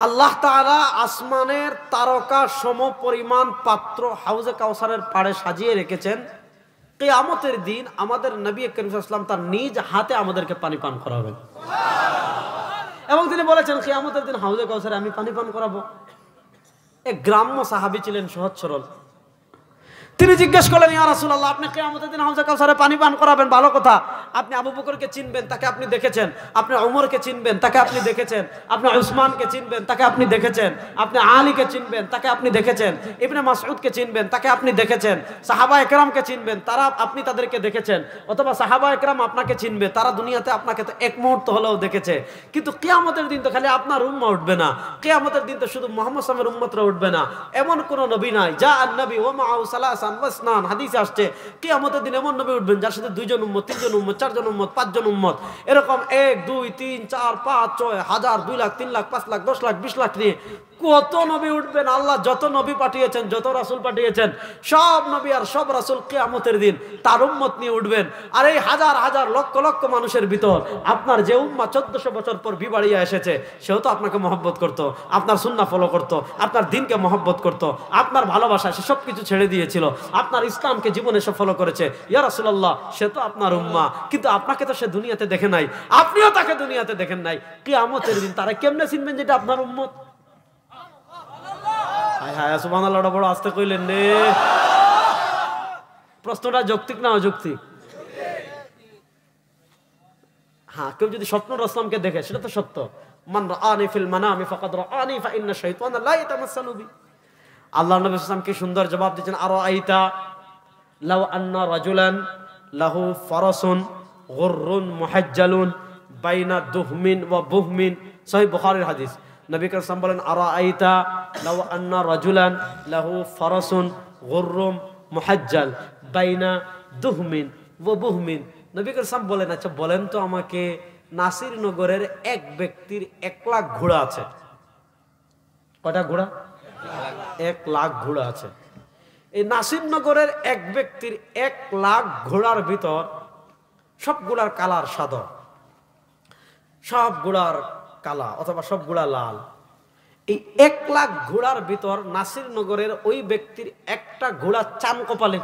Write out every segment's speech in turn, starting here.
আল্লাহ তাআলা আসমানের তারকা সম পরিমাণ পাত্র হাউজে কাউসারের পাড়ে সাজিয়ে রেখেছেন। কিয়ামতের দিন আমাদের নবী করিম সাল্লাল্লাহু আলাইহি ওয়াসাল্লাম তার নিজ হাতে আমাদেরকে পানি পান করাবেন। এবং তিনি বলেছেন কিয়ামতের দিন হাউজে কাউসারে আমি পানি পান করাবো। এক গ্রাম্য সাহাবী ছিলেন, সহজ সরল। তিনি জিজ্ঞেস করলেন, ইয়া রাসূলুল্লাহ, আপনি কিয়ামতের দিন হাউজে কাউসারে পানি পান করাবেন, ভালো কথা। আপনি আবু বকরকে চিনবেন, তাকে আপনি দেখেছেন। আপনি ওমরকে চিনবেন, তাকে আপনি দেখেছেন। আপনি উসমানকে চিনবেন, তাকে আপনি দেখেছেন। আপনি আলীকে চিনবেন, তাকে আপনি দেখেছেন। ইবনে মাসউদকে চিনবেন, তাকে আপনি দেখেছেন। সাহাবা একরামকে চিনবেন, তারা আপনি তাদেরকে দেখেছেন। অথবা সাহাবা একরাম আপনাকে চিনবে, তারা দুনিয়াতে আপনাকে তো এক মুহূর্ত হলেও দেখেছে। কিন্তু কিয়ামতের দিন তো খালি আপনার উম্মত উঠবে না, কিয়ামতের দিন তো শুধু মুহাম্মদ সাল্লাল্লাহু আলাইহি ওয়াসাল্লামের উম্মতরা উঠবে না। এমন কোন নবী নাই যা নবী ওয়া মাআহু সালাসান ওয়া ইসনান, হাদিসে আসছে কিয়ামতের দিন এমন নবী উঠবেন যার সাথে 2 জন উম্মত, 3 জন উম্মত, 4 জন উম্মত, 5 জন উম্মত, এরকম 1 2 3 4 5 6 হাজার, 2 লাখ, 3 লাখ, 5 লাখ, 10 লাখ, 20 লাখ নিয়ে কত নবী উঠবেন। আল্লাহ যত নবী পাঠিয়েছেন, যত রাসূল পাঠিয়েছেন, সব নবী আর সব রাসূল কিয়ামতের দিন তার উম্মত নিয়ে উঠবেন। আর এই হাজার হাজার লক্ষ লক্ষ মানুষের ভিতর আপনার যে উম্মাহ 1400 বছর পর বিবাড়িয়া এসেছে, সেও তো আপনাকে মহব্বত করত, আপনার সুন্নাহ ফলো করত, আপনার দ্বীনকে মহব্বত করত, আপনার ভালোবাসা সে সব কিছু ছেড়ে দিয়েছিল, আপনার ইসলামকে জীবনে সে ফলো করেছে। ইয়া রাসূলুল্লাহ, সে তো আপনার উম্মাহ, কিন্তু আপনাকে তো সে দুনিয়াতে দেখে নাই, আপনিও তাকে দুনিয়াতে দেখেন নাই। কিয়ামতের দিন তারা কেমনে চিনবেন যেটা আপনার উম্মত? হায় সুবহানাল্লাহ, বড় আস্তে কইলেন রে। প্রশ্নটা যৌক্তিক না অযৌক্তিক? হ্যাঁ, কেউ যদি স্বপ্ন রাসূলকে দেখে সেটা তো সত্য। মান রাআনি ফিল মানামি ফাকাদ রাআনি ফা ইন্না শাইতানা লা ইয়াতামাসসালু বি। আল্লাহর নবী সাল্লাল্লাহু আলাইহি ওয়াসাল্লাম কি সুন্দর জবাব দিয়েছেন, আরাআইতা লাউ আন্না রাজুলান লাহু ফারাসুন গুররুন মুহাজ্জালুন বাইনা দুহমিন ওয়া বুহমিন। সহিহ বুখারীর হাদিস। নবী করিম সাল্লাল্লাহু আলাইহি ওয়াসাল্লাম বলেন, আরাআইতা লাউ আন্না রাজুলান লাহু ফারাসুন গুররুম মুহাজ্জাল বাইনা দুহমিন ওয়া বুহমিন। নবী করিম সাল্লাল্লাহু আলাইহি ওয়াসাল্লাম বলেন, আচ্ছা বলেন তো আমাকে, নাসির নগরের এক ব্যক্তির 1 লাখ ঘোড়া আছে। কয়টা ঘোড়া? 1 লাখ ঘোড়া আছে। এই নাসির নগরের এক ব্যক্তির 1 লাখ ঘোড়ার ভিতর সব ঘোড়ার কালার সাদা, সব ঘোড়ার কালা অথবা সব ঘোড়া লাল। এই 1 লাখ ঘোড়ার ভিতর নাসির নগরের ওই ব্যক্তির একটা ঘোড়া চান কপালে,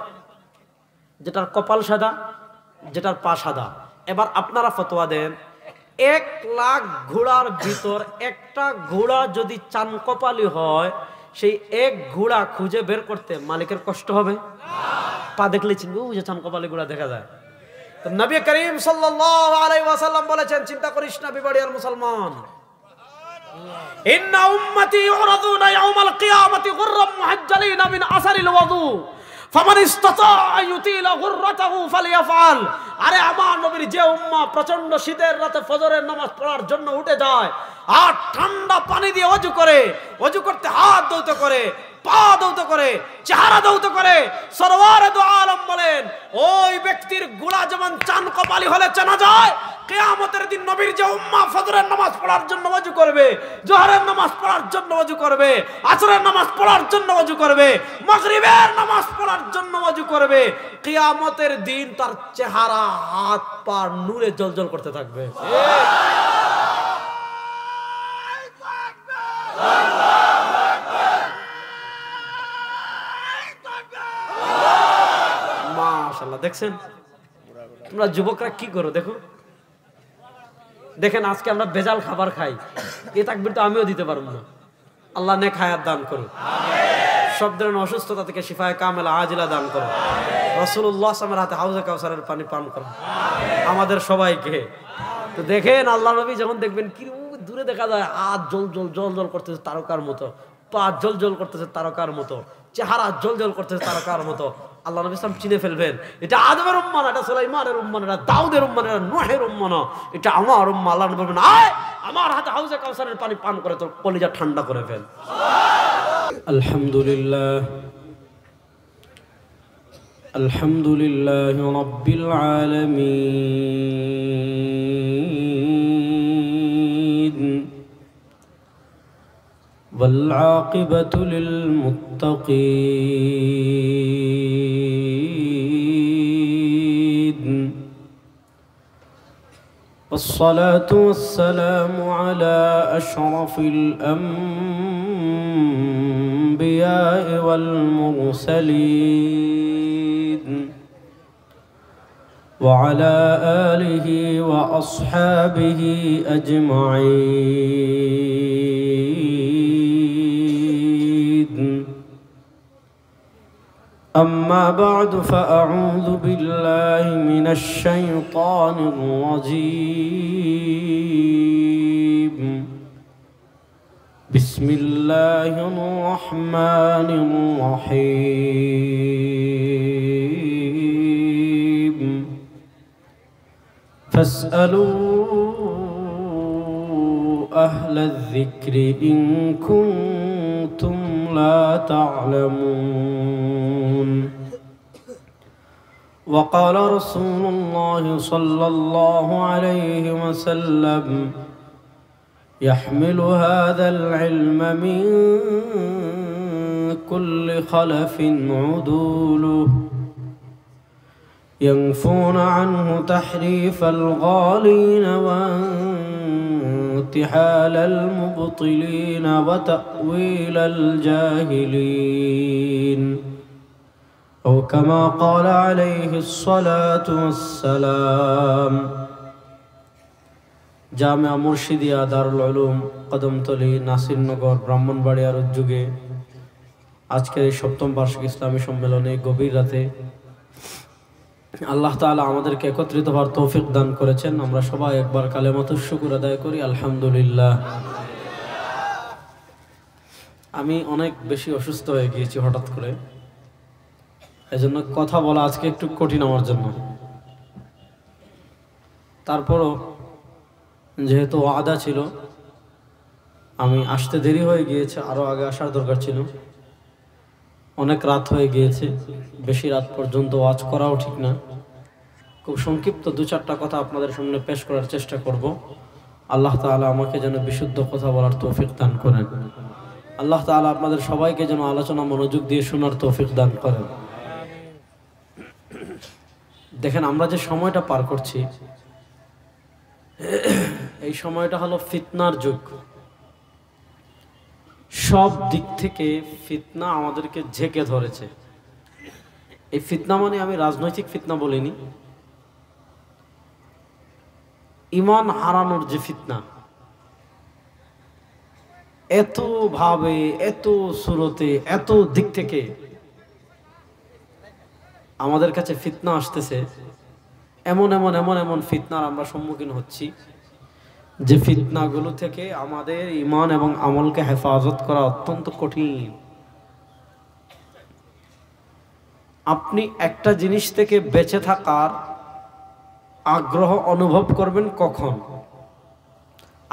যেটার কপাল সাদা, যেটার পা সাদা। এবার আপনারা ফতোয়া দেন, 1 লাখ ঘোড়ার ভিতর একটা ঘোড়া যদি চান কপালি হয়, সেই এক ঘোড়া খুঁজে বের করতে মালিকের কষ্ট হবে? পা দেখলে চিনবে, ওই যে চান কপালি ঘোড়া দেখা যায়। তো নবী করিম সাল্লাল্লাহু আলাইহি ওয়াসাল্লাম বলেছেন, চিন্তা করিস না বিবাড়িয়ার মুসলমান, ইন্না উম্মতি ইউরাদুনা ইয়াউমাল কিয়ামাতি গুররাম মুহাজ্জালিনা মিন আসারিল ওয়াদু ফামান ইসতাতা আইয়ুতিলা গুররাতাহু ফালিয়াফআল। আরে আমার নবীর যে উম্মাহ প্রচন্ড শীতের রাতে ফজরের নামাজ পড়ার জন্য উঠে যায় আর ঠান্ডা পানি দিয়ে ওযু করে, ওযু করতে হাত ধৌত করে, পা ধৌত করে, চেহারা ধৌত করে, সরওয়ারে দু আলম বলেন, ওই ব্যক্তির গোলা যেমন চান কপালি হলে চেনা যায়, কিয়ামতের দিন নবীর যে উম্মাহ ফজরের নামাজ পড়ার জন্য ওযু করবে, জোহরের নামাজ পড়ার জন্য ওযু করবে, আসরের নামাজ পড়ার জন্য ওযু করবে, মাগরিবের নামাজ পড়ার জন্য ওযু করবে, কিয়ামতের দিন তার চেহারা, হাত পা নূরে জ্বলজ্বল করতে থাকবে। মাশাআল্লাহ, দেখছেন তোমরা যুবকরা কি করো দেখো। দেখেন আজকে আমরা ভেজাল খাবার খাই, এই তাকবীর তো আমিও দিতে পারবো না। আল্লাহ নেক হায়াত দান করুন, সব ধরনের অসুস্থতা থেকে শিফায়ে কামেলা আজিলা দান করুন। রাসূলুল্লাহ সাল্লাল্লাহু আলাইহি ওয়াসাল্লামের হাতে হাউজে কাউসারের পানি পান করুন আমাদের সবাইকে। তো দেখেন আল্লাহ নবী যখন দেখবেন কি দূরে দেখা যায় হাত জল জল জল জল করতেছে তারকার মতো, পা জল জল করতেছে তারকার মতো, চেহারা জল জল করতেছে তারকার মতো, আল্লাহ নবী সাল্লাল্লাহু আলাইহি ওয়াসাল্লাম চিনে ফেলবেন, এটা আদমের উম্মাহ না, এটা সুলাইমানের উম্মাহ না, এটা দাউদের উম্মাহ না, এটা নূহের উম্মাহ না, এটা আমার উম্মাহ। আল্লাহ নবী বলবেন, আয় আমার হাতে হাউজে কাউসারের পানি পান করে তোর কলিজা ঠান্ডা করে ফেল। আলহামদুলিল্লাহ, আলহামদুলিল্লাহি রাব্বিল আলামিন ওয়াল আকিবাতু লিল মুত্তাকিন والصلاة والسلام على أشرف الأنبياء والمرسلين وعلى آله وأصحابه أجمعين. أما بعد فأعوذ بالله من الشيطان الرجيم. بسم الله الرحمن الرحيم. فاسألوا أهل الذكر إن كنتم لا تعلمون. وقال رسول الله صلى الله عليه وسلم: يحمل هذا العلم من كل خلف عدوله ينفون عنه تحريف الغالين وانتحال المبطلين وتأويل الجاهلين، أو كما قال عليه الصلاة والسلام. জামিয়া মুর্শিদিয়া দারুল উলুম কদমতলী নাসিরনগর ব্রাহ্মণবাড়িয়ার উদ্যোগে আজকের এই ৭ম বার্ষিক ইসলামী সম্মেলনে গভীর রাতে আল্লাহ তাআলা আমাদেরকে একত্রিত হওয়ার তৌফিক দান করেছেন। আমরা সবাই একবার কালেমাতুশ শুকর আদায় করি, আলহামদুলিল্লাহ। আমি অনেক বেশি অসুস্থ হয়ে গিয়েছি হঠাৎ করে, এজন্য কথা বলা আজকে একটু কঠিন আমার জন্য। তারপরও যেহেতু ওয়াদা ছিল, আমি আসতে দেরি হয়ে গিয়েছে, আরো আগে আসার দরকার ছিল। অনেক রাত হয়ে গিয়েছে, বেশি রাত পর্যন্ত ওয়াজ করাও ঠিক না। খুব সংক্ষিপ্ত ২-৪টা কথা আপনাদের সামনে পেশ করার চেষ্টা করব। আল্লাহ তাআলা আমাকে যেন বিশুদ্ধ কথা বলার তৌফিক দান করেন। আল্লাহ তাআলা আপনাদের সবাইকে যেন আলোচনা মনোযোগ দিয়ে শোনার তৌফিক দান করেন। দেখেন, আমরা যে সময়টা পার করছি, এই সময়টা হলো ফিতনার যুগ। সব দিক থেকে ফিতনা আমাদেরকে ঝেঁকে ধরেছে। এই ফিতনা মানে আমি রাজনৈতিক ফিতনা বলিনি, ঈমান হারানোর যে ফিতনা, এত ভাবে, এত সুরতে, এত দিক থেকে আমাদের কাছে ফিতনা আসতেছে। এমন এমন এমন এমন ফিতনার আমরা সম্মুখীন হচ্ছি যে ফিতনাগুলো থেকে আমাদের ঈমান এবং আমলকে হেফাজত করা অত্যন্ত কঠিন। আপনি একটা জিনিস থেকে বেঁচে থাকার আগ্রহ অনুভব করবেন কখন?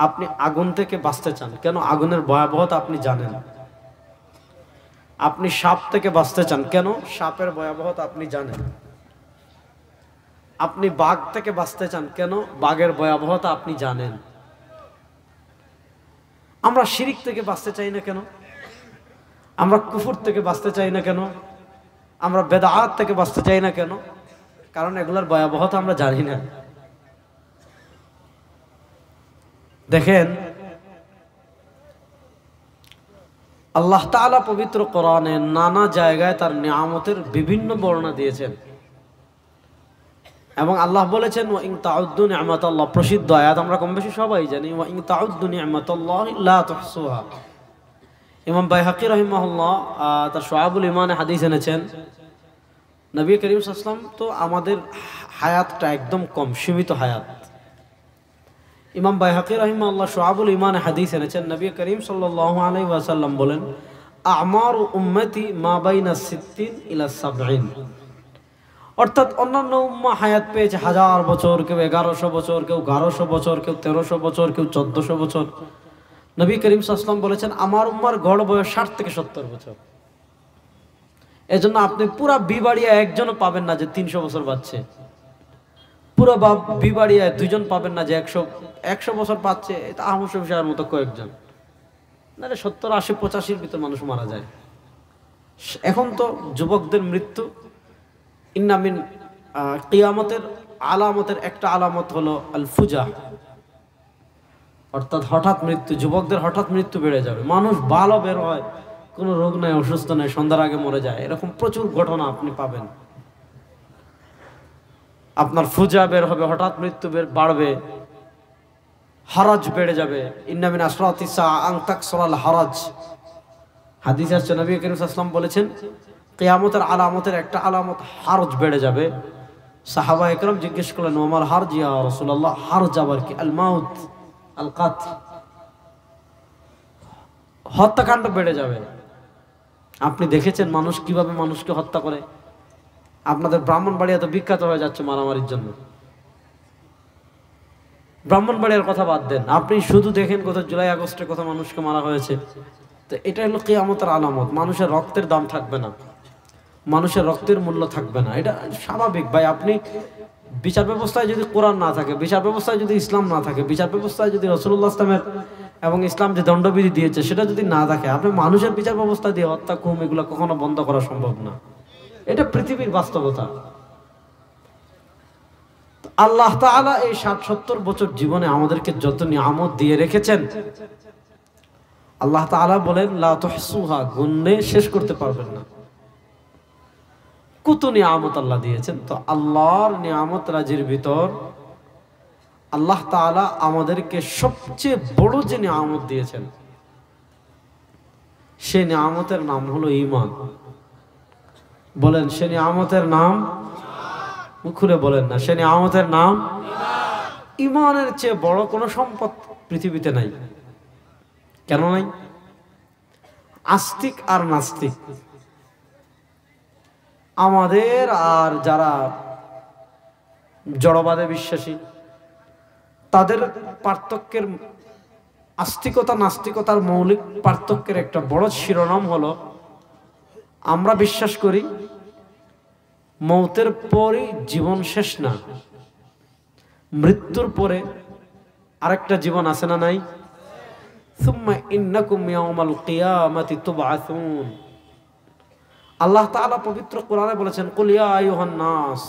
আপনি আগুন থেকে বাঁচতে চান, কেন? আগুনের ভয়াবহতা আপনি জানেন। আপনি সাপ থেকে বাঁচতে চান, কেন? সাপের ভয়াবহতা আপনি জানেন। আপনি বাঘ থেকে বাঁচতে চান, কেন? বাঘের ভয়াবহতা আপনি জানেন। আমরা শিরিক থেকে বাঁচতে চাই না কেন? আমরা কুফর থেকে বাঁচতে চাই না কেন? আমরা বেদাত থেকে বাঁচতে চাই না কেন? কারণ এগুলোর ভয়াবহতা আমরা জানি না। দেখেন, আল্লাহ তাআলা পবিত্র কোরআনে নানা জায়গায় তার নিয়ামতের বিভিন্ন বর্ণনা দিয়েছেন এবং আল্লাহ বলেছেন ওয়া ইন তাউদ্দু নি'মাতাল্লাহ, প্রসিদ্ধ আয়াত, আমরা কম বেশি সবাই জানি। ওয়া ইন তাউদ্দু নি'মাতাল্লাহি লা তুহসুহা। ইমাম বাইহাকী রাহিমাহুল্লাহ তার শুআবুল ঈমানে হাদিস এনেছেন, নবী করিম সাল্লাল্লাহু আলাইহি ওয়াসাল্লাম তো আমাদের হায়াতটা একদম কম, সীমিত হায়াত। ইমাম বাইহাকী রাহিমাহুল্লাহ শুআবুল ঈমানে হাদিস এনেছেন, নবী করিম সাল্লাল্লাহু আলাইহি ওয়াসাল্লাম বলেন, আমারু উম্মতি মা বাইনা 60 ইলা 70। অর্থাৎ অন্যান্য উম্মাহ হায়াত পেয়েছে 1000 বছর, কেউ 1100 বছর, কেউ 1200 বছর, কেউ 1300 বছর, কেউ 1400 বছর। নবী করিম সাল্লাল্লাহু আলাইহি ওয়াসাল্লাম বলেছেন আমার উম্মার গড় বয়স 60 থেকে 70 বছর। এজন্য আপনি পুরা বিবাড়িয়া একজনও পাবেন না যে 300 বছর বাঁচছে। পুরো বিবাড়িয়ায় 2 জন পাবেন না যে 100 বছর পাচ্ছে। এটা আহমদ শফি সাহেবের মতো কয়েকজন, না 70, 80, 85-র ভিতর মানুষ মারা যায়। এখন তো যুবকদের মৃত্যু ইন্না মিন কিয়ামতের আলামতের একটা আলামত হলো আল ফুজা, অর্থাৎ হঠাৎ মৃত্যু, যুবকদের হঠাৎ মৃত্যু বেড়ে যাবে, মানুষ ভালো বের হয়, কোনো রোগ নাই, অসুস্থ নাই, সন্ধ্যার আগে মরে যায়, এরকম প্রচুর ঘটনা আপনি পাবেন। আপনার ফুজা বের হবে, হঠাৎ মৃত্যু বাড়বে, হারাজ বেড়ে যাবে। ইন্না মিন আশরাতিস সাআ আন তাকসুরাল হারাজ, হাদিসে আছে নবী করিম সাল্লাল্লাহু আলাইহি ওয়াসাল্লাম বলেছেন কিয়ামতের আলামতের একটা আলামত হারজ বেড়ে যাবে। সাহাবা একরাম জিজ্ঞেস করলেন ওমাল হারজ ইয়া রাসূলুল্লাহ, হারজ আবার কি? আল মাউত আল কাতল, হত্যাকাণ্ড বেড়ে যাবে। আপনি দেখেছেন মানুষ কিভাবে মানুষকে হত্যা করে? আপনাদের ব্রাহ্মণবাড়িয়া তো বিখ্যাত হয়ে যাচ্ছে মারামারির জন্য। ব্রাহ্মণবাড়িয়ার কথা বাদ দেন, আপনি শুধু দেখেন কত জুলাই আগস্টে কত মানুষকে মারা হয়েছে। তো এটা হলো কিয়ামতের আলামত। মানুষের রক্তের দাম থাকবে না, মানুষের রক্তের মূল্য থাকবে না, এটা স্বাভাবিক ভাই। আপনি বিচার ব্যবস্থায় যদি কোরআন না থাকে, বিচার ব্যবস্থায় যদি ইসলাম না থাকে, বিচার ব্যবস্থায় যদি রাসূলুল্লাহ ইসলামের এবং ইসলাম যে দণ্ডবিধি দিয়েছে সেটা যদি না থাকে, আপনি মানুষের বিচার ব্যবস্থা দিয়ে হত্যা, খুন এগুলো কখনো বন্ধ করা সম্ভব না। এটা পৃথিবীর বাস্তবতা। আল্লাহ তাআলা এই ৬০-৭০ বছর জীবনে আমাদেরকে যত নিয়ামত দিয়ে রেখেছেন, আল্লাহ তাআলা বলেন লা তুহসুহা, গুণে শেষ করতে পারবেন না। কত নিয়ামত আল্লাহ দিয়েছেন। তো আল্লাহর নিয়ামত রাজির ভিতর আল্লাহ তাআলা আমাদেরকে সবচেয়ে বড় যে নিয়ামত দিয়েছেন, সেই নিয়ামতের নাম হলো ঈমান। বলেন সে নিয়ামতের নাম, মুখ খুলে বলেন না, সে নিয়ামতের নাম ঈমানের চেয়ে বড় কোনো সম্পদ পৃথিবীতে নাই। কেন নাই? আস্তিক আর নাস্তিক, আমাদের আর যারা জড়বাদে বিশ্বাসী, তাদের পার্থক্যের, আস্তিকতা নাস্তিকতার মৌলিক পার্থক্যের একটা বড় শিরোনাম হলো আমরা বিশ্বাস করি মৌতের পরই জীবন শেষ না, মৃত্যুর পরে আরেকটা জীবন আছে না নাই? সুম্মা ইন্নাকুম ইয়াউমাল কিয়ামাতি তুবআসুন। আল্লাহ তাআলা পবিত্র কোরআনে বলেছেন কুল ইয়া আইয়ুহান নাস,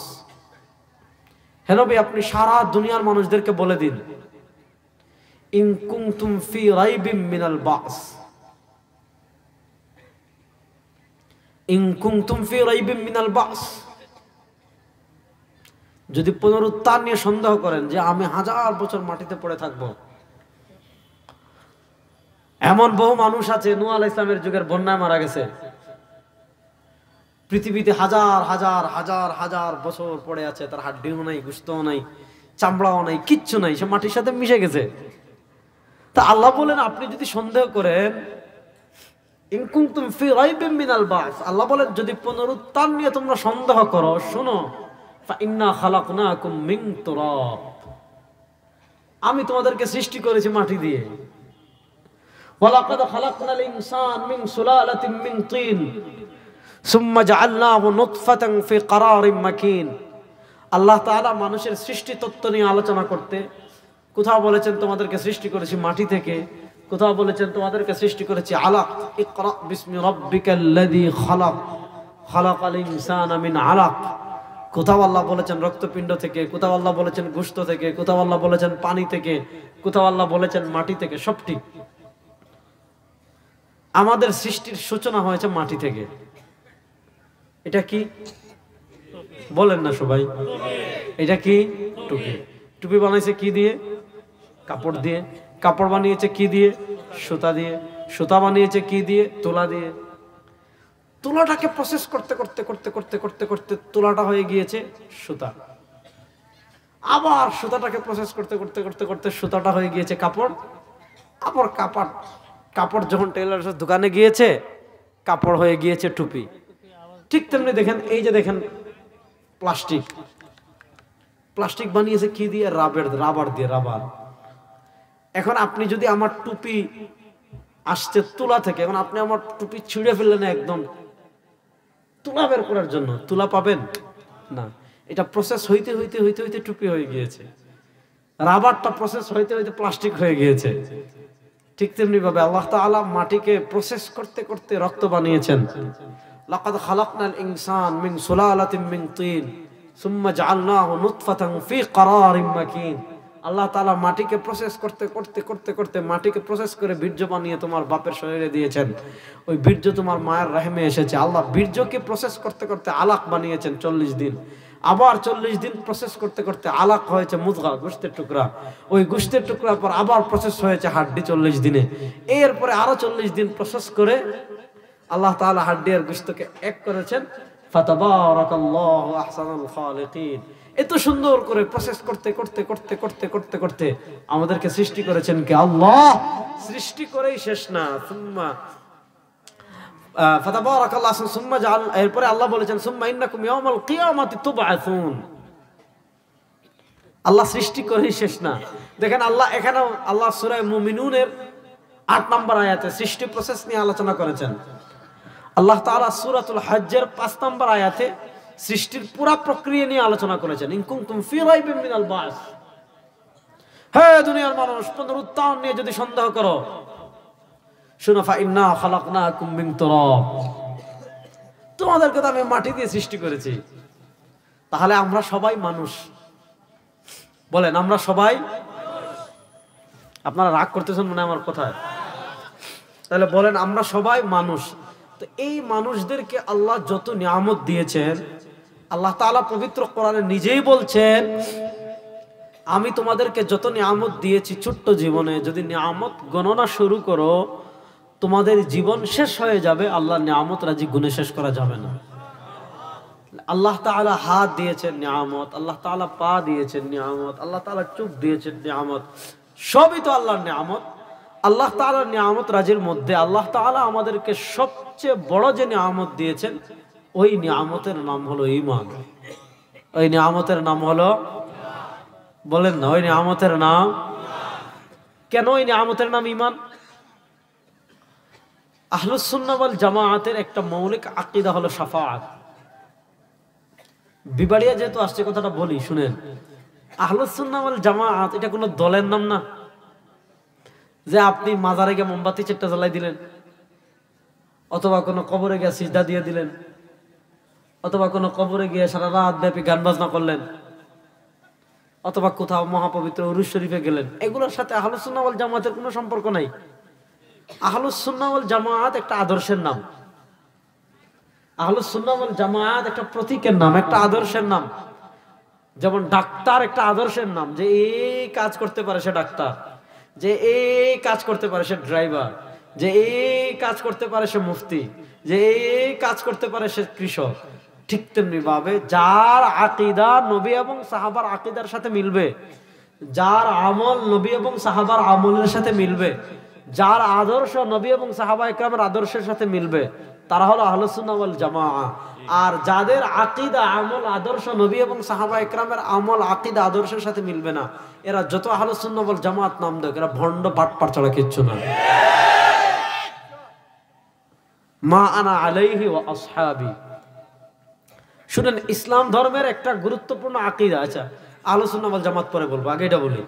হে নবী আপনি সারা দুনিয়ার মানুষদেরকে বলে দিন ইন কুনতুম ফি রাইবিম মিনাল বাস, ইন কুনতুম ফি রাইবিম মিনাল বাস, যদি পুনরুত্থান নিয়ে সন্দেহ করেন যে আমি 1000 বছর মাটিতে পড়ে থাকবো। এমন বহু মানুষ আছে নূহ আলাইহিস সালামের যুগের বন্যায় মারা গেছে, পৃথিবীতে হাজার হাজার হাজার হাজার বছর পড়ে আছে, তার হাড্ডিও নাই, গোশতও নাই, চামড়াও নাই, কিচ্ছু নাই, সে মাটির সাথে মিশে গেছে। তা আল্লাহ বলেন আপনি যদি সন্দেহ করেন ইন কুনতুম ফি রাইবিম মিনাল বাস, আল্লাহ বলেন যদি পুনরুত্থান নিয়ে তোমরা সন্দেহ করো, শোনো ফা ইন্না খালাকনাকুম মিন তুরাব, আমি তোমাদেরকে সৃষ্টি করেছি মাটি দিয়ে। ওয়ালাকাদ খালাকনাল ইনসান মিন সুলালাতিন মিন তিন সুম্মা জাআলনাহু নুতফাতান ফি ক্বারারিম মাকিন। আল্লাহ তাআলা মানুষের সৃষ্টি তত্ত্ব নিয়ে আলোচনা করতে কোথাও বলেছেন তোমাদেরকে সৃষ্টি করেছি মাটি থেকে, কোথাও বলেছেন তোমাদেরকে সৃষ্টি করেছি আলাক, ইকরা বিসমি রাব্বিকাল্লাযী খালাক, খালাকাল ইনসানা মিন আলাক। কোথাও আল্লাহ বলেছেন রক্তপিণ্ড থেকে, কোথাও আল্লাহ বলেছেন গোশত থেকে, কোথাও আল্লাহ বলেছেন পানি থেকে, কোথাও আল্লাহ বলেছেন মাটি থেকে। সব ঠিক, আমাদের সৃষ্টির সূচনা হয়েছে মাটি থেকে। এটা কি বলেন না সবাই? এটা কি? টুপি। টুপি বানাইছে কি দিয়ে? কাপড় দিয়ে। কাপড় বানিয়েছে কি দিয়ে? সুতা দিয়ে। সুতা বানিয়েছে কি দিয়ে? তুলা দিয়ে। তুলাটাকে প্রসেস করতে করতে করতে করতে করতে করতে তুলাটা হয়ে গিয়েছে সুতা। আবার সুতাটাকে প্রসেস করতে করতে করতে করতে সুতাটা হয়ে গিয়েছে কাপড়। আবার কাপড় যখন টেলার্সের দোকানে গিয়েছে, কাপড় হয়ে গিয়েছে টুপি। ঠিক তেমনি দেখেন, এই যে দেখেন প্লাস্টিক, প্লাস্টিক বানিয়েছে কি দিয়ে? রাবার দিয়ে, রাবার। এখন আপনি যদি আমার টুপি আসছে তুলা থেকে, এখন আপনি আমার টুপি ছিঁড়ে ফেললেন একদম তুলা বের করার জন্য, তুলা পাবেন না। এটা প্রসেস হইতে হইতে হইতে হইতে টুপি হয়ে গিয়েছে, রাবারটা প্রসেস হইতে হইতে প্লাস্টিক হয়ে গিয়েছে। ঠিক তেমনি ভাবে আল্লাহ তাআলা মাটিকে প্রসেস করতে করতে রক্ত বানিয়েছেন। লাকাদ খালাকনাল ইনসান মিন সুলালাতিন মিন তিন সুম্মা জাআলনাহু নুতফাতান ফি ক্বারারিম মাকিন। আল্লাহ তাআলা মাটিকে প্রসেস করতে করতে করতে করতে মাটিকে প্রসেস করে বীর্য বানিয়ে তোমার বাপের শরীরে দিয়েছেন। ওই বীর্য তোমার মায়ের রহিমে এসেছে। আল্লাহ বীর্যকে প্রসেস করতে করতে আলাক বানিয়েছেন 40 দিন। আবার 40 দিন প্রসেস করতে করতে আলাক হয়েছে মুদগা, গোশতের টুকরা। ওই গোশতের টুকরার পর আবার প্রসেস হয়েছে হাড্ডি 40 দিনে। এরপরে আরো 40 দিন প্রসেস করে আল্লাহ তাআলা হাড্ডি আর গোশতকে এক করেছেন। ফাতাবারাকাল্লাহু আহসানুল খালিকিন। এত সুন্দর করে প্রসেস করতে করতে করতে করতে করতে করতে আমাদেরকে সৃষ্টি করেছেন কে? আল্লাহ। সৃষ্টি করেই শেষ না, সুম্মা ফাতাবারাকাল্লাহু সুম্মা জাআল, এরপরে আল্লাহ বলেছেন সুম্মা ইন্নাকুম ইয়াউমাল কিয়ামাতি তুবআসুন। আল্লাহ সৃষ্টি করেই শেষ না। দেখেন আল্লাহ এখানেও আল্লাহ সূরা মুমিনুনের 8 নম্বর আয়াতে সৃষ্টি প্রসেস নিয়ে আলোচনা করেছেন। আল্লাহ তাআলা সূরাতুল হজ্জের 5 নম্বর আয়াতে সৃষ্টির পুরো প্রক্রিয়া নিয়ে আলোচনা করেছেন। ইন কুনতুম ফি রাইবিন মিনাল বাস। হে দুনিয়ার মানুষ, পুনরুত্থান নিয়ে যদি সন্দেহ করো, শুনো, ফা ইন্না খালাকনাকুম মিন তুরাব। তোমাদেরকে তো আমি মাটি দিয়ে সৃষ্টি করেছি। তাহলে আমরা সবাই মানুষ। বলেন আমরা সবাই। আপনারা রাগ করতেছেন মনে আমার কথায়? তাহলে বলেন আমরা সবাই মানুষ। তো এই মানুষদেরকে আল্লাহ যত নিয়ামত দিয়েছেন, আল্লাহ তাআলা পবিত্র কোরআনে নিজেই বলছেন, আমি তোমাদেরকে যত নিয়ামত দিয়েছি ছোট্ট জীবনে, যদি নিয়ামত গণনা শুরু করো তোমাদের জীবন শেষ হয়ে যাবে। আল্লাহ নিয়ামত রাজি গুণে শেষ করা যাবে না। আল্লাহ তাআলা হাত দিয়েছেন নিয়ামত, আল্লাহ তাআলা পা দিয়েছেন নিয়ামত, আল্লাহ তাআলা চোখ দিয়েছেন নিয়ামত, সবই তো আল্লাহর নিয়ামত। আল্লাহ তাআলার নিয়ামত রাজির মধ্যে আল্লাহ তাআলা আমাদেরকে সবচেয়ে বড় যে নিয়ামত দিয়েছেন, ওই নিয়ামতের নাম হলো ঈমান। ওই নিয়ামতের নাম হলো, বলেন না, ওই নিয়ামতের নাম। কেন ওই নিয়ামতের নাম ঈমান? আহলুস সুন্নাহ ওয়াল জামাআতের একটা মৌলিক আকীদা হলো শাফাআত। বিবাড়িয়া যেহেতু আসছে কথাটা বলি শুনেন। আহলুস সুন্নাহ ওয়াল জামাআত এটা কোনো দলের নাম না, যে আপনি মাজারে গিয়ে মোমবাতি চারটা জ্বালাই দিলেন, অথবা কোনো কবরে গিয়ে সিজদা দিয়ে দিলেন, অথবা কোনো কবরে গিয়ে সারা রাত ব্যাপী গান বাজনা করলেন, অথবা কোথাও মহাপবিত্র উরুস শরীফে গেলেন। এগুলোর সাথে আহলুস সুন্নাহ ওয়াল জামাতের কোনো সম্পর্ক নাই। আহলুস সুন্নাহ ওয়াল জামাত একটা আদর্শের নাম। আহলুস সুন্নাহ ওয়াল জামাত একটা প্রতীকের নাম, একটা আদর্শের নাম। যেমন ডাক্তার একটা আদর্শের নাম, যে এই কাজ করতে পারে সে ডাক্তার, যে এই কাজ করতে পারে সে ড্রাইভার, যে এই কাজ করতে পারে সে মুফতি, যে এই কাজ করতে পারে সে কৃষক। ঠিক তেমনি ভাবে যার আকীদা নবী এবং সাহাবার আকীদার সাথে মিলবে, যার আমল নবী এবং সাহাবার আমলের সাথে মিলবে, যার আদর্শ নবী এবং সাহাবা ইকরামের আদর্শের সাথে মিলবে, তারা হলো আহলুস সুন্নাহ ওয়াল জামাআহ। আর যাদের আকীদা আমল আদর্শ নবী এবং সাহাবা ইকরামের আমল আকীদা আদর্শের সাথে মিলবে না, এরা যত আহলুস সুন্নাহ ওয়াল জামাআত নাম দেয়, এরা ভণ্ড বাটপার ছাড়া কিচ্ছু না। মা আনা আলাইহি ওয়া আসহাবি। শুনেন, ইসলাম ধর্মের একটা গুরুত্বপূর্ণ আকীদা, আচ্ছা আহলুস সুন্নাহ ওয়াল জামাত পরে বলবো, আগে এটা বলি।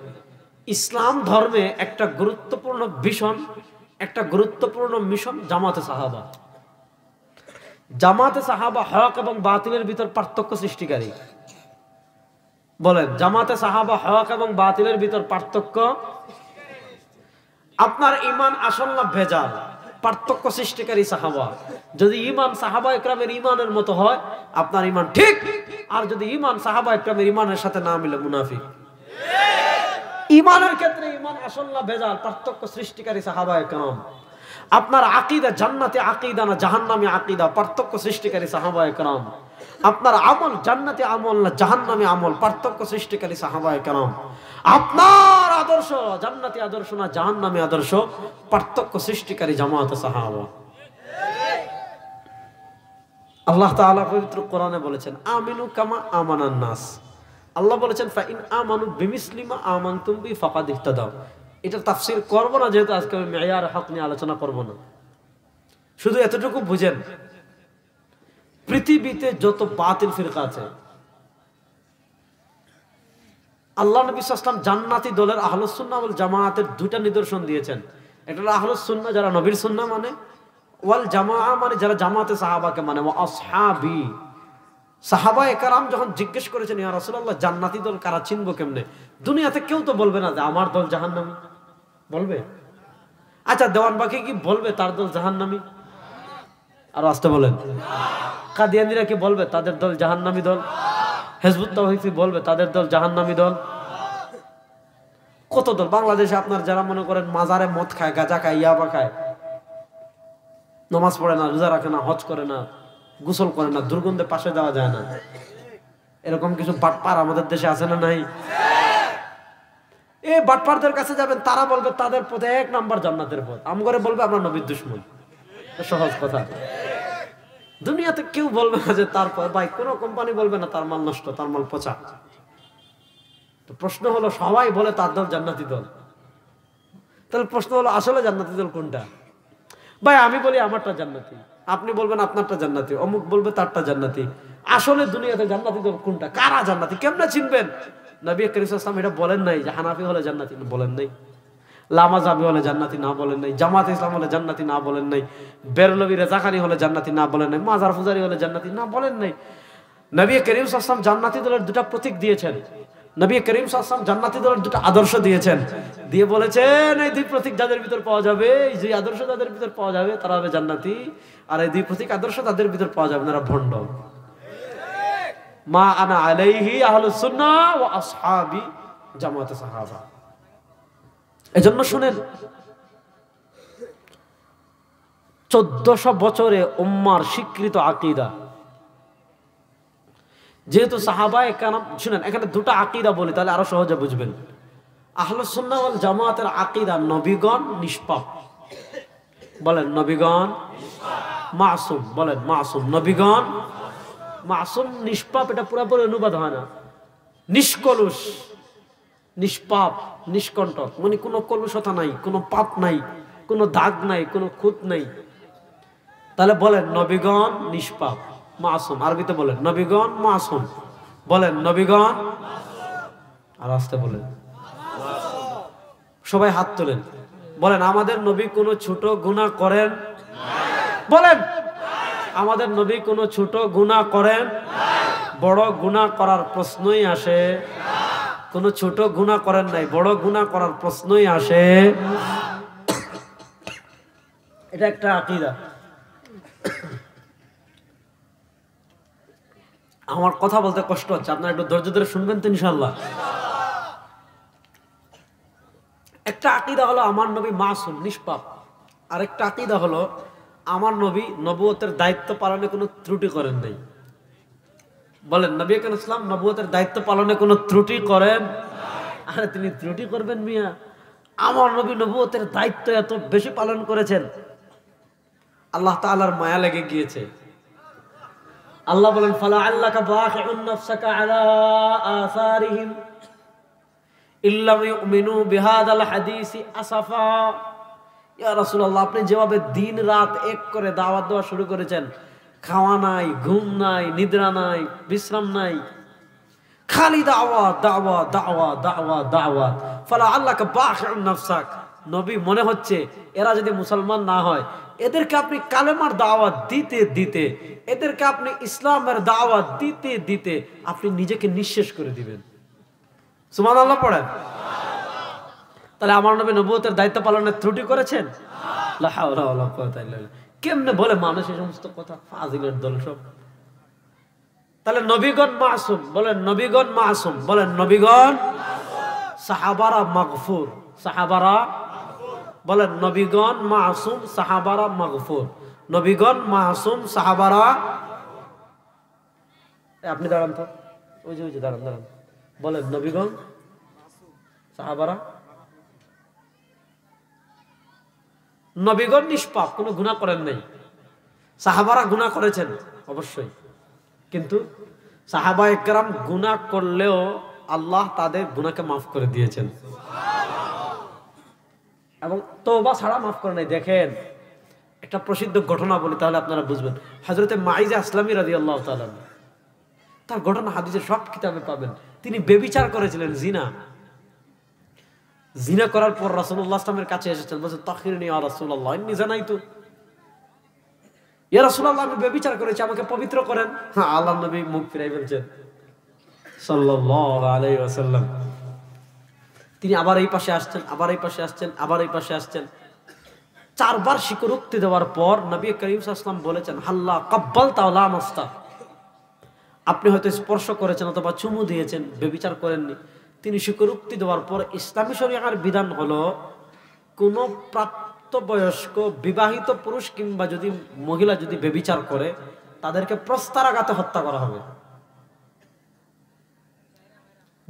ইসলাম ধর্মে একটা গুরুত্বপূর্ণ ভিশন, একটা গুরুত্বপূর্ণ মিশন জামাতে সাহাবা। জামাতে সাহাবা হক এবং বাতিলের ভিতর পার্থক্য সৃষ্টিকারী। বলেন, জামাতে সাহাবা হক এবং বাতিলের ভিতর পার্থক্য। আপনার ঈমান আসল না ভেজাল, পার্থক্য সৃষ্টিকারী সাহাবা। যদি ঈমান সাহাবা ইকরামের ঈমানের মতো হয় আপনার ঈমান ঠিক, আর যদি ঈমান সাহাবা ইকরামের ঈমানের সাথে না মিলে মুনাফিক। ঈমানের ক্ষেত্রে ঈমান আসল না ভেজাল, পার্থক্য সৃষ্টিকারী সাহাবা ইকরাম। আপনার আকীদা জান্নাতি আকীদা না জাহান্নামী আকীদা, পার্থক্য সৃষ্টিকারী সাহাবা ইকরাম। আপনার আমল জান্নাতি আমল না জাহান্নামী আমল, পার্থক্য সৃষ্টিকারী সাহাবা ইকরাম। আপনার আদর্শ জান্নাতি আদর্শ না জাহান্নামী আদর্শ, পার্থক্য সৃষ্টিকারী জামাতে সাহাবা। আল্লাহ তাআলা পবিত্র কোরআনে বলেছেন, আমিনু কামা আমানান নাস। আল্লাহ বলেছেন, ফা ইন আমানু বিমিসলি মা আমানতুম বি ফাকাদ ইহতাদাও। এটা তাফসীর করব না, যেহেতু আজকে আমি মেয়ার হক নিয়ে আলোচনা করব না। শুধু এতটুকু বুঝেন, পৃথিবীতে যত বাতিল ফিরকা আছে, আল্লাহ নবী সাল্লাল্লাহু আলাইহি ওয়াসাল্লাম জান্নাতি দলের আহলুস সুন্নাহ ওয়াল জামাআতের দুইটা নিদর্শন দিয়েছেন। এটা হলো আহলুস সুন্নাহ যারা নবীর সুন্নাহ মানে, ওয়াল জামাআ মানে যারা জামাতে সাহাবাকে মানে, ওয়া আসহাবি। সাহাবায়ে কেরাম যখন জিজ্ঞেস করেছেন, ইয়া রাসূলুল্লাহ জান্নাতি দল কারা চিনবো কেমনে, দুনিয়াতে কেউ তো বলবে না যে আমার দল জাহান্নামী, বলবে? আচ্ছা, দেওয়ানবাগি কি বলবে তার দল জাহান্নামী? আর আসতে বলেন। কাদিয়ানীরা কি বলবে তাদের দল জাহান্নামী দল? হিজবুত তাওহীদ বলবে তাদের দল জাহান্নামী দল? কত দল বাংলাদেশে আপনার যারা মনে করেন মাজারে মদ খায়, গাঁজা খায়, ইয়াবা খায়, নামাজ পড়ে না, রোজা রাখে না, হজ করে না, গোসল করে না, দুর্গন্ধে পাশে যাওয়া যায় না, এরকম কিছু বাটপার আমাদের দেশে আছে না নাই? এই বাটপারদের কাছে যাবেন, তারা বলবে তাদের পথে 1 নাম্বার জান্নাতের পথ, আমগরে বলবে আমরা নবীর দুশমন। সহজ কথা। দুনিয়াতে কেউ বলবে না যে তারপর ভাই, কোন কোম্পানি বলবে না তার মাল নষ্ট, তার মাল পচা। তো প্রশ্ন হলো, সবাই বলে তার দল জান্নাতি দল, তাহলে প্রশ্ন হলো আসলে জান্নাতি দল কোনটা? ভাই আমি বলি আমারটা জান্নাতি, আপনি বলবেন আপনারটা জান্নাতি, অমুক বলবে তারটা জান্নাতি। আসলে দুনিয়াতে জান্নাতি দল কোনটা, কারা জান্নাতি, কেমনে চিনবেন? নবী করিম সাল্লাল্লাহু আলাইহি ওয়াসাল্লাম এটা বলেন নাই যে হানাফি হলে জান্নাতি, বলেন নাই। লামাজাবি হলে জান্নাতি, না বলেন নাই। জামাত ইসলাম হলে জান্নাতি, না বলেন নাই। বেরলভী রেজাকারি হলে জান্নাতি, না বলেন নাই। মাজার ফুজারি হলে জান্নাতি, না বলেন নাই। নবী করিম সাল্লাল্লাহু আলাইহি ওয়াসাল্লাম জান্নাতি দলের 2টা প্রতীক দিয়েছেন। নবী করিম সাল্লাল্লাহু আলাইহি ওয়াসাল্লাম জান্নাতি দলের 2টা আদর্শ দিয়েছেন, দিয়ে বলেছেন এই 2 প্রতীক যাদের ভিতর পাওয়া যাবে, এই যে আদর্শ যাদের ভিতর পাওয়া যাবে তারা হবে জান্নাতি, আর এই 2 প্রতীক আদর্শ তাদের ভিতর পাওয়া যাবে না, এরা ভণ্ড। মা আনা আলাইহি আহলুস সুন্নাহ ওয়া আসহাবি জামাতে সাহাবা। এজন্য শুনেন, 1400 বছরে উম্মার স্বীকৃত আকীদা, যেহেতু সাহাবায়ে কেরাম, শুনেন এখানে 2টা আকীদা বলি তাহলে আরো সহজে বুঝবেন। আহলুস সুন্নাহ ওয়াল জামাতের আকীদা, নবীগণ নিষ্পাপ, বলেন নবীগণ মাসুম, বলেন মাসুম। নবীগণ মাসুম, নিষ্পাপ এটা পুরোপুরি অনুবাদ হয় না। নিষ্কলুষ, নিষ্পাপ, নিষ্কণ্টক, মানে কোনো কলুষতা নাই, কোনো পাপ নাই, কোনো দাগ নাই, কোনো খুঁত নাই। তাহলে বলেন নবীগণ নিষ্পাপ, মাসুম। আরবিতে বলেন নবীগণ মাসুম, বলেন নবীগণ, আর আসতে বলেন, সবাই হাত তোলেন, বলেন আমাদের নবী কোনো ছোট গুনাহ করেন? বলেন আমাদের নবী কোনো ছোট গুনাহ করেন? বড় গুনাহ করার প্রশ্নই আসে? কোনো ছোট গুনাহ করেন নাই, বড় গুনাহ করার প্রশ্নই আসে। এটা একটা আকীদা। আমার কথা বলতে কষ্ট হচ্ছে, আপনারা একটু ধৈর্য ধরে শুনবেন তো ইনশাআল্লাহ। একটা আকীদা হলো আমার নবী মাসুম, নিষ্পাপ। আরেকটা আকীদা হলো আমার নবী নবুয়তের দায়িত্ব পালনে কোনো ত্রুটি করেন নাই। বলেন নবী করিম ইসলাম নবুয়তের দায়িত্ব পালনে কোনো ত্রুটি করেন? আরে তিনি ত্রুটি করবেন মিয়া? আমার নবী নবুয়তের দায়িত্ব এত বেশি পালন করেছেন, আল্লাহ তাআলার মায়া লেগে গিয়েছে। আল্লাহ বলেন ফালা আল্লাকা বাখিউন নাফসাকা আলা আসারিহিম ইল্লাম ইউমিনু বিহাদাল হাদিসি আসাফা। ইয়া রাসূলুল্লাহ, আপনি যেভাবে দিন রাত এক করে দাওয়াত দেওয়া শুরু করেছেন, খাওয়া নাই, ঘুম নাই, নিদ্রা নাই, বিশ্রাম নাই, খালি দাওয়াত দাওয়াত দাওয়াত দাওয়াত দাওয়াত। ফালা আল্লাকা বাখিউন নাফসাক, নবী মনে হচ্ছে এরা যদি মুসলমান না হয়, এদেরকে আপনি কালেমার দাওয়াত দিতে দিতে, এদেরকে আপনি ইসলামের দাওয়াত দিতে দিতে আপনি নিজেকে নিঃশেষ করে দিবেন। সুবহানাল্লাহ পড়েন। তাহলে আমার নবী নবুয়তের দায়িত্ব পালনের ত্রুটি করেছেন? লা হাওলা ওয়ালা কুওয়াতা ইল্লা বিল্লাহ। কেমনে বলে মানুষ এই সমস্ত কথা, ফাজিলের দল সব। তাহলে নবীগণ মাসুম, বলেন নবীগণ মাসুম, বলেন নবীগণ। সাহাবারা মাগফুর, সাহাবারা, বলেন নবীগণ মাসুম, সাহাবারা মাগফুর। নবীগণ মাসুম, সাহাবারা, আপনি দাঁড়ান তো, ওই যে দাঁড়ান দাঁড়ান, বলেন নবীগণ, সাহাবারা। নবীগণ নিষ্পাপ, কোনো গুনাহ করেন নাই। সাহাবারা গুনাহ করেছেন অবশ্যই, কিন্তু সাহাবায়ে কেরাম গুনাহ করলেও আল্লাহ তাদের গুনাহকে মাফ করে দিয়েছেন, এবং তওবা ছাড়া মাফ করে নাই। দেখেন একটা প্রসিদ্ধ ঘটনা বলি তাহলে আপনারা বুঝবেন। হযরতে মাইজা আসলামী রাদিয়াল্লাহু তাআলা, তার ঘটনা হাদিসের সব কিতাবে পাবেন। তিনি ব্যভিচার করেছিলেন, জিনা। জিনা করার পর রাসূলুল্লাহ সাল্লাল্লাহু আলাইহি ওয়াসাল্লামের কাছে এসেছেন, বলেন তাখিরনি ইয়া রাসূলুল্লাহ ইন্নী জানাইতু। ইয়া রাসূলুল্লাহ, আমি ব্যভিচার করেছি, আমাকে পবিত্র করেন। হ্যাঁ, আল্লাহর নবী মুখ ফিরাই বলছেন সাল্লাল্লাহু আলাইহি ওয়াসাল্লাম, তিনি আবার এই পাশে আসছেন, আবার এই পাশে আসছেন, আবার এই পাশে আসছেন। 4 বার স্বীকারোক্তি দেওয়ার পর নবী করিম সাল্লাল্লাহু আলাইহি ওয়াসাল্লাম বলেছেন, হাল্লা কাব্বালতা ওয়া লা মাসতা, আপনি হয়তো স্পর্শ করেছেন অথবা চুমু দিয়েছেন, ব্যভিচার করেননি। তিনি স্বীকারোক্তি দেওয়ার পর ইসলামী শরীয়তের বিধান হলো কোন প্রাপ্তবয়স্ক বিবাহিত পুরুষ কিংবা যদি মহিলা যদি ব্যভিচার করে তাদেরকে প্রস্তারাঘাতে হত্যা করা হবে।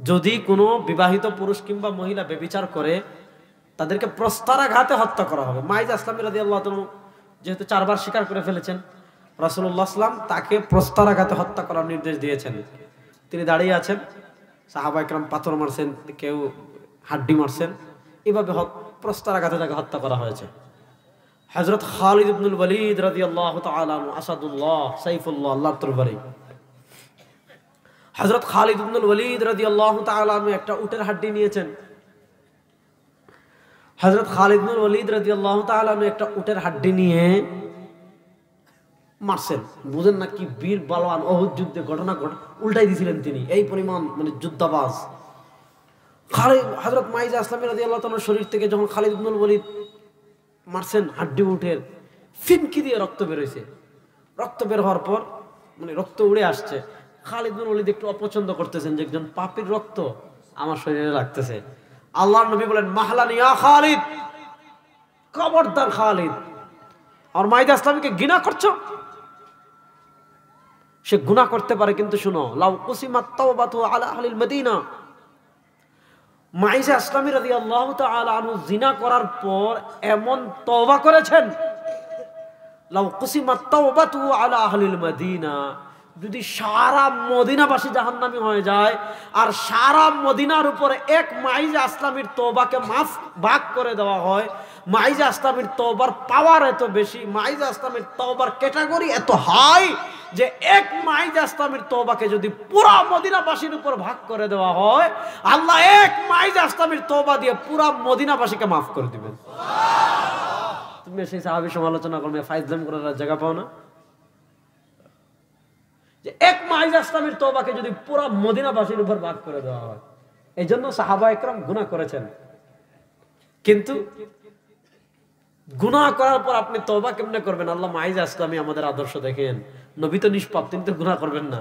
যদি কোনো বিবাহিত পুরুষ কিংবা মহিলা ব্যভিচার করে তাদেরকে প্রস্তারাঘাতে হত্যা করা হবে। মাইজা আসলাম রাদিয়াল্লাহু তাআলা যেহেতু 4 বার স্বীকার করে ফেলেছেন, রাসূলুল্লাহ সাল্লাল্লাহু আলাইহি ওয়াসাল্লাম তাকে প্রস্তারাঘাতে হত্যা করার নির্দেশ দিয়েছেন। তিনি দাঁড়িয়ে আছেন, সাহাবায়ে কেরাম পাথর মারছেন, কেউ হাড্ডি মারছেন, এভাবে প্রস্তারাঘাতে তাকে হত্যা করা হয়েছে। হযরত খালিদ ইবনুল ওয়ালিদ রাদিয়াল্লাহু তাআলা আনহু, আসাদুল্লাহ সাইফুল্লাহ, আল্লাহর তরবারি, হযরত খালিদ ইবনুল ওয়ালিদ রাদিয়াল্লাহু তাআলা আনহু একটা উটের হাড্ডি নিয়েছেন। হযরত খালিদ ইবনুল ওয়ালিদ রাদিয়াল্লাহু তাআলা আনহু একটা উটের হাড্ডি নিয়ে মারছেন। বুঝেন না কি বীর বালওয়ান, উহুদ যুদ্ধে ঘটনা উল্টাই দিয়েছিলেন তিনি, এই পরিমাণ মানে যুদ্ধাবাজ। খালিদ হযরত মাইজা আসলামী রাদিয়াল্লাহু তাআলার শরীর থেকে যখন খালিদ ইবনুল ওয়ালিদ মারছেন, হাড্ডি উটের ফিনকি দিয়ে রক্ত বের হয়েছে। রক্ত বের হওয়ার পর মানে রক্ত উড়ে আসছে। খালিদ ইবনুল ওয়ালিদ একটু অপছন্দ করতেছেন যে একজন পাপীর রক্ত আমার শরীরে লাগতেছে। আল্লাহর নবী বলেন, মাহলান ইয়া খালিদ, খবরদার খালিদ, আর মাইজা আসলামীকে ঘৃণা করছো? সে গুনাহ করতে পারে, কিন্তু শুনো, লাউ কুসিমাত তাওবাতু আলা আহলিল মদিনা, মাইজা আসলামী রাদিয়াল্লাহু তাআলা আনহু জিনা করার পর এমন তওবা করেছেন, লাউ কুসিমাত তাওবাতু আলা আহলিল মদিনা, যদি সারা মদিনাবাসী জাহান্নামী হয়ে যায় আর সারা মদিনার উপরে এক মাইজা আসলামীর তওবাকে মাফ ভাগ করে দেওয়া হয়, মাইজা আসলামীর তওবার পাওয়ার এত বেশি, মাইজা আসলামীর তওবার ক্যাটাগরি এত হাই যে এক মাইজা আসলামীর তওবাকে যদি পুরা মদিনাবাসীর উপর ভাগ করে দেওয়া হয়, আল্লাহ এক মাইজা আসলামীর তওবা দিয়ে পুরা মদিনাবাসীকে মাফ করে দিবেন। তুমি সেই সাহাবী সমালোচনা করবে, ফাইজলাম করার জায়গা পাও না? যে এক মাইজা আসলামীর তওবাকে যদি পুরা মদিনাবাসীর উপর ভাগ করে দেওয়া হয়। এই জন্য সাহাবায়ে কেরাম গুনাহ করেছেন, কিন্তু গুনাহ করার পর আপনি তওবা কেমনে করবেন? আল্লাহ মাইজা আসলামী আমাদের আদর্শ দেখেন, নবী তো নিষ্পাপ, তিনি তো গুনাহ করবেন না।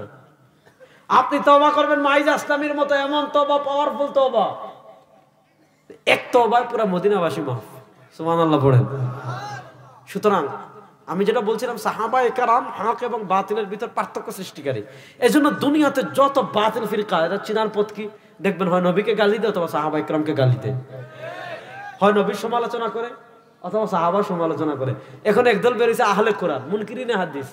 আপনি তওবা করবেন মাইজা আসলামীর মতো, এমন তওবা, পাওয়ারফুল তওবা, এক তওবায় পুরা মদিনাবাসী মাফ। সুবহানাল্লাহ পড়েন। সুতরাং আমি যেটা বলছিলাম, সাহাবায়ে কেরাম হক এবং বাতিলের ভিতর পার্থক্য সৃষ্টিকারী। এজন্য দুনিয়াতে যত বাতিল ফিরকা, এরা চিনার পথ কি? দেখবেন হয় নবীকে গালি দেয় অথবা সাহাবায়ে কেরামকে গালি দেয়, হয় নবীর সমালোচনা করে অথবা সাহাবার সমালোচনা করে। এখন একদল বেরিয়েছে আহলে কোরআন, মুনকিরিনে হাদিস,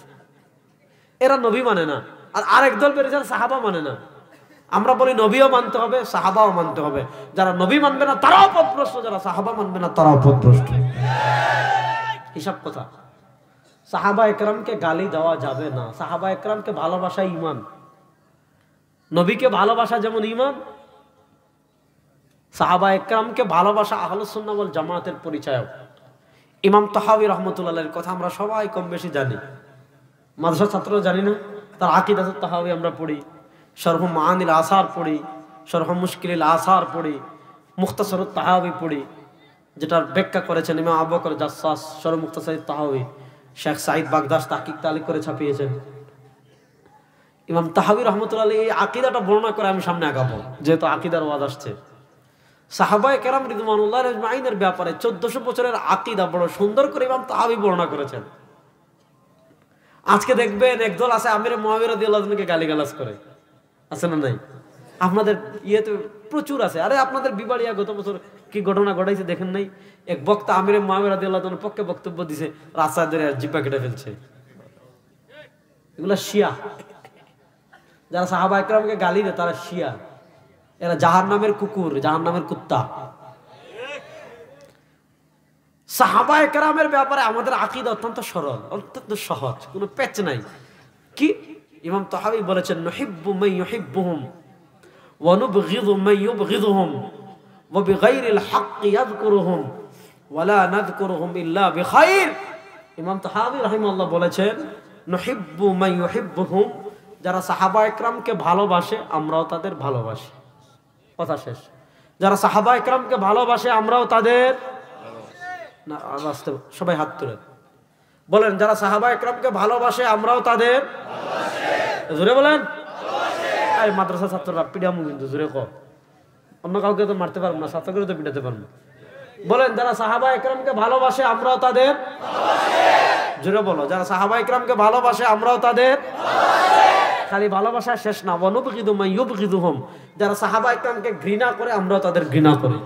এরা নবী মানে না। আর আরেক দল বেরিয়েছে সাহাবা মানে না। আমরা বলি নবীও মানতে হবে, সাহাবাও মানতে হবে। যারা নবী মানবে না তারাও পথভ্রষ্ট, যারা সাহাবা মানবে না তারাও পথভ্রষ্ট। হিসাব কথা। সাহাবায়ে কেরামকে গালি দেওয়া যাবে না। সাহাবায়ে কেরামকে ভালোবাসা ঈমান, নবীকে ভালোবাসা যেমন ঈমান, সাহাবায়ে কেরামকে ভালোবাসা আহলুস সুন্নাহ ওয়াল জামাতের পরিচয়। ইমাম তাহাবী রাহমাতুল্লাহ আলাইহির কথা আমরা সবাই কম বেশি জানি, মাদ্রাসা ছাত্ররা জানি না। তার আকীদাতুত তাহাবী আমরা পড়ি, শরহ মাআনিল আসার পড়ি, শরহ মুশকিলিল আসার পড়ি, মুখতাসারুত তাহাবী পড়ি, যেটার ব্যাখ্যা করেছেন ইমাম আবু বকর জাসসাস, শরহ মুখতাসারিত তাহাবী শেখ সাঈদ বাগদাস তাহকিক তালিক করে ছাপিয়েছেন। ইমাম তাহাবী রাহমাতুল্লাহ আলাইহি এই আকীদাটা বর্ণনা করে আমি সামনে আগাবো, যেহেতু আকীদার ওয়াজ আসছে। সাহাবায়ে কেরাম রিদওয়ানুল্লাহি আজমাইনের ব্যাপারে 1400 বছরের আকীদা বড় সুন্দর করে ইমাম তাহাবী বর্ণনা করেছেন। আজকে দেখবেন একদল আছে আমির মুআবিয়া রাদিয়াল্লাহু আনহুকে গালিগালাজ করে, আছে না নাই? আপনাদের ইয়েতে প্রচুর আছে। আরে আপনাদের বিবাড়িয়া গত বছর কি ঘটনা ঘটাইছে দেখেন নাই? এক বক্তা আমির মুআবিয়া রাদিয়াল্লাহু আনহুর পক্ষে বক্তব্য দিছে, রাস্তায় ধরে জিব্বা কেটে ফেলছে। এগুলা শিয়া। যারা সাহাবায়ে কেরামকে গালি দেয় তারা শিয়া, এরা জাহান্নামের কুকুর, জাহান্নামের কুত্তা। সাহাবায়ে কেরামের ব্যাপারে আমাদের আকীদা অত্যন্ত সরল, অত্যন্ত সহজ, কোনো পেচ নাই। কি ইমাম তাহাবী বলেছেন, নুহিব্বু মান ইউহিব্বুহুম ওয়া নুবগিযু মান ইউবগিযুহুম ওয়া বিগাইরিল হাক্কি ইয়াযকুরুহুম ওয়া লা নাযকুরুহুম ইল্লা বিখাইর। ইমাম তাহাবী রাহিমাহুল্লাহ বলেছেন, নুহিব্বু মান ইউহিব্বুহুম, যারা সাহাবায়ে কেরামকে ভালোবাসে আমরাও তাদের ভালোবাসি, কথা শেষ। যারা সাহাবা ইকরামকে ভালোবাসে আমরাও তাদের না, সবাই হাত তুলে বলেন, যারা সাহাবা ইকরামকে ভালোবাসে আমরাও তাদের জোরে বলেন। এই মাদ্রাসা ছাত্ররা পিডামু কিন্তু জোরে কর, অন্য কাউকে তো মারতে পারবো না, ছাত্রকে তো পিটাতে পারবো। বলেন, যারা সাহাবা ইকরামকে ভালোবাসে আমরাও তাদের জোরে বলো, যারা সাহাবা ইকরামকে ভালোবাসে আমরাও তাদের খালি ভালোবাসা শেষ না, ওয়ানুবগিদু মান ইউবগিদুহুম, যারা সাহাবা ইকরামকে ঘৃণা করে আমরাও তাদের ঘৃণা করি।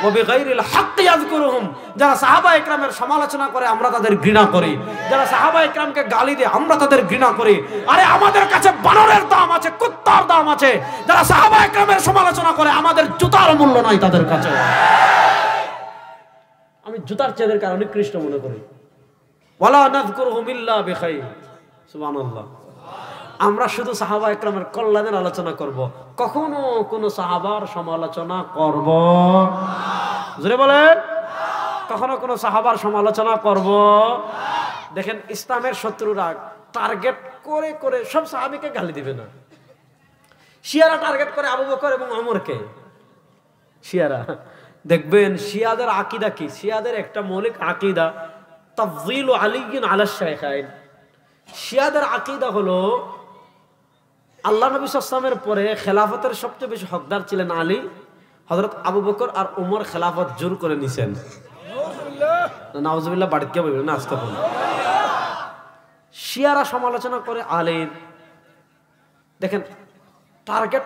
ওয়া বিগাইরিল হাক্কি ইয়াযকুরুহুম, যারা সাহাবা ইকরামের সমালোচনা করে আমরা তাদের ঘৃণা করি। যারা সাহাবা ইকরামকে গালি দেয় আমরা তাদের ঘৃণা করি। আরে আমাদের কাছে বানরের দাম আছে, কুত্তার দাম আছে। যারা সাহাবা ইকরামের সমালোচনা করে আমাদের জুতার মূল্য নাই তাদের কাছে। আমি জুতার চেয়েদের কারণে কৃষ্ণ মনে করি। ওয়ালা নাযকুরুহুম ইল্লা বিখাইর, সুবহানাল্লাহ। আমরা শুধু সাহাবা ইকরামের কল্যাণের আলোচনা করব, কখনো কোনো সাহাবার সমালোচনা করব জোরে বলেন, কখনো কোনো সাহাবার সমালোচনা করব। দেখেন, ইসলামের শত্রুরা টার্গেট করে করে সব সাহাবীকে গালি দিবে না। শিয়ারা টার্গেট করে আবু বকর এবং ওমরকে। শিয়ারা দেখবেন, শিয়াদের আকীদা কি? শিয়াদের একটা মৌলিক আকীদা তাফযীলু আলীয়িন আলা শাইখাইন। শিয়াদের আকীদা হলো আল্লাহ নবী সাল্লাল্লাহু আলাইহি ওয়াসাল্লামের পরে খেলাফতের সবচেয়ে বেশি হকদার ছিলেন আলী। হযরত আবু বকর আর ওমর খেলাফত জোর করে নিছেন। নাউজুবিল্লাহ, বাড়িতে বলবেন না, আজকে বলুন। শিয়ারা সমালোচনা করে আলীর, দেখেন টার্গেট,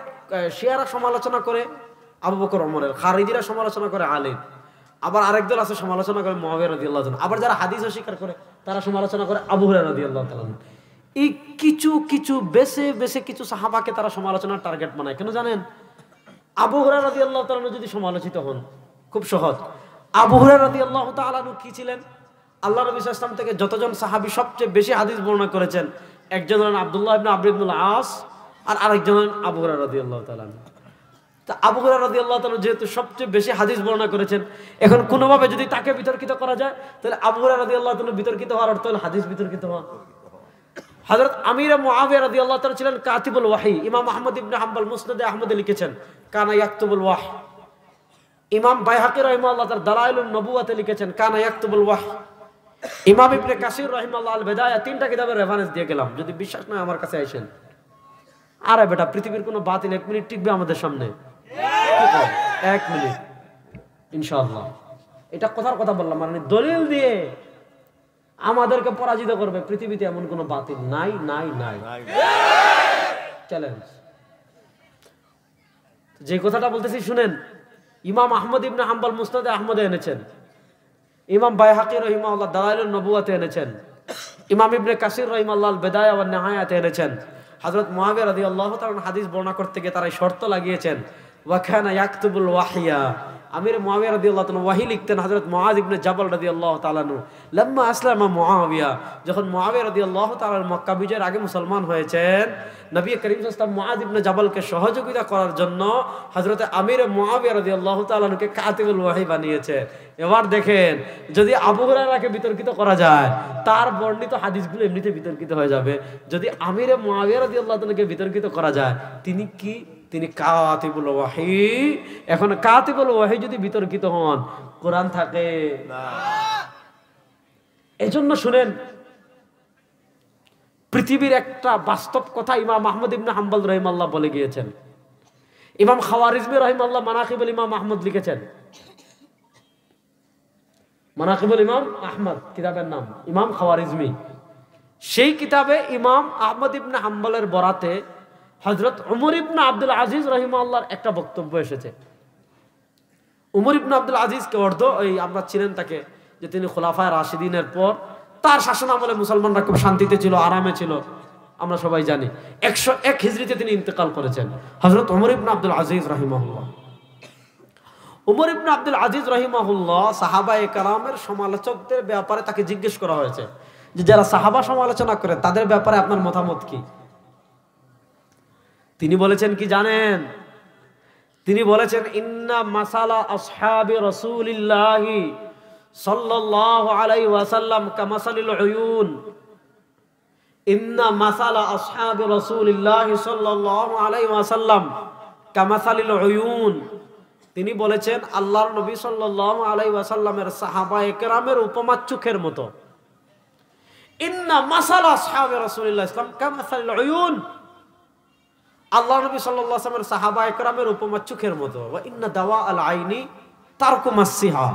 শিয়ারা সমালোচনা করে আবু বকর ওমরের, খারিজিরা সমালোচনা করে আলীর, আবার আরেক দল আছে সমালোচনা করে মুআবিয়া রাদিয়াল্লাহু আনহু, আবার যারা হাদিস অস্বীকার করে তারা সমালোচনা করে আবু হুরায়রা রাদিয়াল্লাহু তাআলা। এই কিছু বেছে বেছে কিছু সাহাবাকে তারা সমালোচনার টার্গেট বানায়। কেন জানেন? আবু হুরায়রা রাদিয়াল্লাহু তাআলা যদি সমালোচিত হন, খুব সহজ। আবু হুরায়রা রাদিয়াল্লাহু তাআলা কি ছিলেন? আল্লাহ নবী সাল্লাল্লাহু আলাইহি ওয়াসাল্লাম থেকে যতজন সাহাবী সবচেয়ে বেশি হাদিস বর্ণনা করেছেন, একজন হলেন আব্দুল্লাহ ইবনে আমর ইবনুল আস, আর আরেকজন হলেন আবু হুরায়রা রাদিয়াল্লাহু তাআলা। তা আবু হুরায়রা রাদিয়াল্লাহু তাআলা যেহেতু সবচেয়ে বেশি হাদিস বর্ণনা করেছেন, এখন কোনোভাবে যদি তাকে বিতর্কিত করা যায়, তাহলে আবু হুরায়রা রাদিয়াল্লাহু তাআলা বিতর্কিত হওয়ার অর্থ হলো হাদিস বিতর্কিত হওয়া। হযরত আমির মুআবিয়া রাদিয়াল্লাহু তাআলা ছিলেন কাতিবুল ওয়াহী। ইমাম আহমদ ইবনে হাম্বল মুসনাদে আহমদে লিখেছেন কানা ইয়াকতুবুল ওয়াহী। ইমাম বাইহাকী রাহিমাহুল্লাহ তার দালাইলুন নবুওয়াতে লিখেছেন কানা ইয়াকতুবুল ওয়াহী। ইমাম ইবনে কাসির রাহিমাহুল্লাহ আল বিদায়া, তিনটা কিতাবের রেফারেন্স দিয়ে গেলাম, যদি বিশ্বাস না আমার কাছে আইসেন। আরে বেটা, পৃথিবীর কোনো বাতিল 1 মিনিট টিকবে আমাদের সামনে? 1 মিনিট ইনশাআল্লাহ। এটা কথার কথা বললাম, মানে দলিল দিয়ে আমাদেরকে পরাজিত করবে। পৃথিবীতে এমন কোনো বাতিল নাই, নাই, নাই। চ্যালেঞ্জ। যে কথাটা বলতেছি শুনেন, ইমাম আহমদ ইবনে হাম্বল মুসনাদে আহমদে এনেছেন, ইমাম বাইহাকী রাহিমাহুল্লাহ দালাইলুন নবুওয়াতে এনেছেন, ইমাম ইবনে কাসির রাহিমাহুল্লাহ আল বিদায়া ওয়ান নিহায়াতে এনেছেন। হযরত মুআবিয়া রাদিয়াল্লাহু তাআলা হাদিস বর্ণনা করতে গিয়ে তারা শর্ত লাগিয়েছেন, ওয়া কানা ইয়াকতুবুল ওয়াহিয়া। আমির মুআবিয়া রাদিয়াল্লাহু তাআলা ওয়াহি লিখতেন। হযরত মুআয ইবনে জাবাল রাদিয়াল্লাহু তাআলা আনহু লাম্মা আসলামা মুআবিয়া, যখন মুআবিয়া রাদিয়াল্লাহু তাআলা মক্কা বিজয়ের আগে মুসলমান হয়েছেন, নবী করিম সাল্লাল্লাহু আলাইহি ওয়াসাল্লাম মুআয ইবনে জাবালকে সহযোগিতা করার জন্য হযরত আমির মুআবিয়া রাদিয়াল্লাহু তাআলা আনহুকে কাতিবুল ওয়াহি বানিয়েছে। এবার দেখেন, যদি আবু হুরায়রাকে বিতর্কিত করা যায়, তার বর্ণিত হাদিসগুলো এমনিতে বিতর্কিত হয়ে যাবে। যদি আমির মুআবিয়া রাদিয়াল্লাহু তাআলাকে বিতর্কিত করা যায়, তিনি কি? তিনি কাতিবুল ওয়াহি। এখন কাতিবুল ওয়াহি যদি বিতর্কিত হন, কোরআন থাকে না। এজন্য শুনেন, পৃথিবীর একটা বাস্তব কথা ইমাম আহমদ ইবনে হাম্বল রাহিমাহুল্লাহ বলে গিয়েছেন। ইমাম খাওয়ারিজমি রাহিমাহুল্লাহ মানাকিবুল ইমাম আহমদ লিখেছেন। মানাকিবুল ইমাম আহমদ কিতাবের নাম, ইমাম খাওয়ারিজমি। সেই কিতাবে ইমাম আহমদ ইবনে হাম্বলের বরাতে হযরত উমর ইবনে আব্দুল আজিজ রাহিমাহুল্লাহর একটা বক্তব্য এসেছে। উমর ইবনে আব্দুল আজিজকে আমরা চিনেন তাকে, যে তিনি খুলাফায়ে রাশিদিনের পর তার শাসন আমলে মুসলমানরা খুব শান্তিতে ছিল, আরামে ছিল, আমরা সবাই জানি। 101 হিজরিতে তিনি ইন্তেকাল করেছেন, হযরত উমর ইবনে আব্দুল আজিজ রাহিমাহুল্লাহ। উমর ইবনে আব্দুল আজিজ রাহিমাহুল্লাহ সাহাবায়ে কেরামের সমালোচকদের ব্যাপারে তাকে জিজ্ঞেস করা হয়েছে যে যারা সাহাবা সমালোচনা করে তাদের ব্যাপারে আপনার মতামত কি? তিনি বলেছেন কি জানেন? তিনি বলেছেন, ইন্না মাসালা আসহাবি রাসূলিল্লাহি সাল্লাল্লাহু আলাইহি ওয়াসাল্লাম কামাসালিল উয়ুন। ইন্না মাসালা আসহাবি রাসূলিল্লাহি সাল্লাল্লাহু আলাইহি ওয়াসাল্লাম কামাসালিল উয়ুন। তিনি বলেছেন আল্লাহর নবী সাল্লাল্লাহু আলাইহি ওয়াসাল্লামের সাহাবায়ে কেরামের উপমা চোখের মতো। ইন্না মাসাল আসহাবে রাসূলুল্লাহ ইসলাম কামাসালিল উয়ুন, আল্লাহর নবী সাল্লাল্লাহু আলাইহি ওয়াসাল্লামের সাহাবায়ে কেরামের উপমা চোখের মতো। ওয়া ইন্না দাওয়া আল আইনি তারকু মাসসিহা,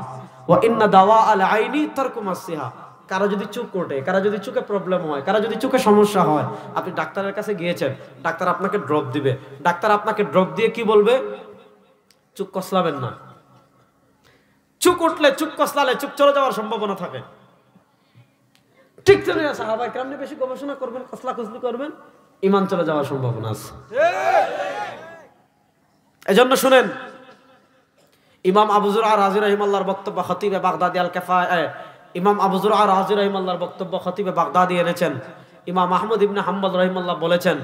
ওয়া ইন্না দাওয়া আল আইনি তারকু মাসসিহা। কারো যদি চোখ ওঠে, কারো যদি চোখে প্রবলেম হয়, কারো যদি চোখে সমস্যা হয়, আপনি ডাক্তারের কাছে গিয়েছেন, ডাক্তার আপনাকে ড্রপ দিবে। ডাক্তার আপনাকে ড্রপ দিয়ে কি বলবে? চোখ কসলাবেন না। চোখ উঠলে, চোখ কসলালে চোখ চলে যাওয়ার সম্ভাবনা থাকে। ঠিক তো না? সাহাবায়ে কেরাম নিয়ে বেশি গবেষণা করবেন, কসলাকসলি করবেন, ঈমান চলে যাওয়ার সম্ভাবনা আছে। এজন্য শুনেন, ইমাম আবু যুরআ রাজি রাহিমাহুল্লাহর বক্তব্য খতিবে বাগদাদি আল কিফায়া, ইমাম আবু যুরআ রাজি রাহিমাহুল্লাহর বক্তব্য খতিবে বাগদাদি এনেছেন। ইমাম আহমদ ইবনে হাম্বল রাহিমাহুল্লাহ বলেছেন,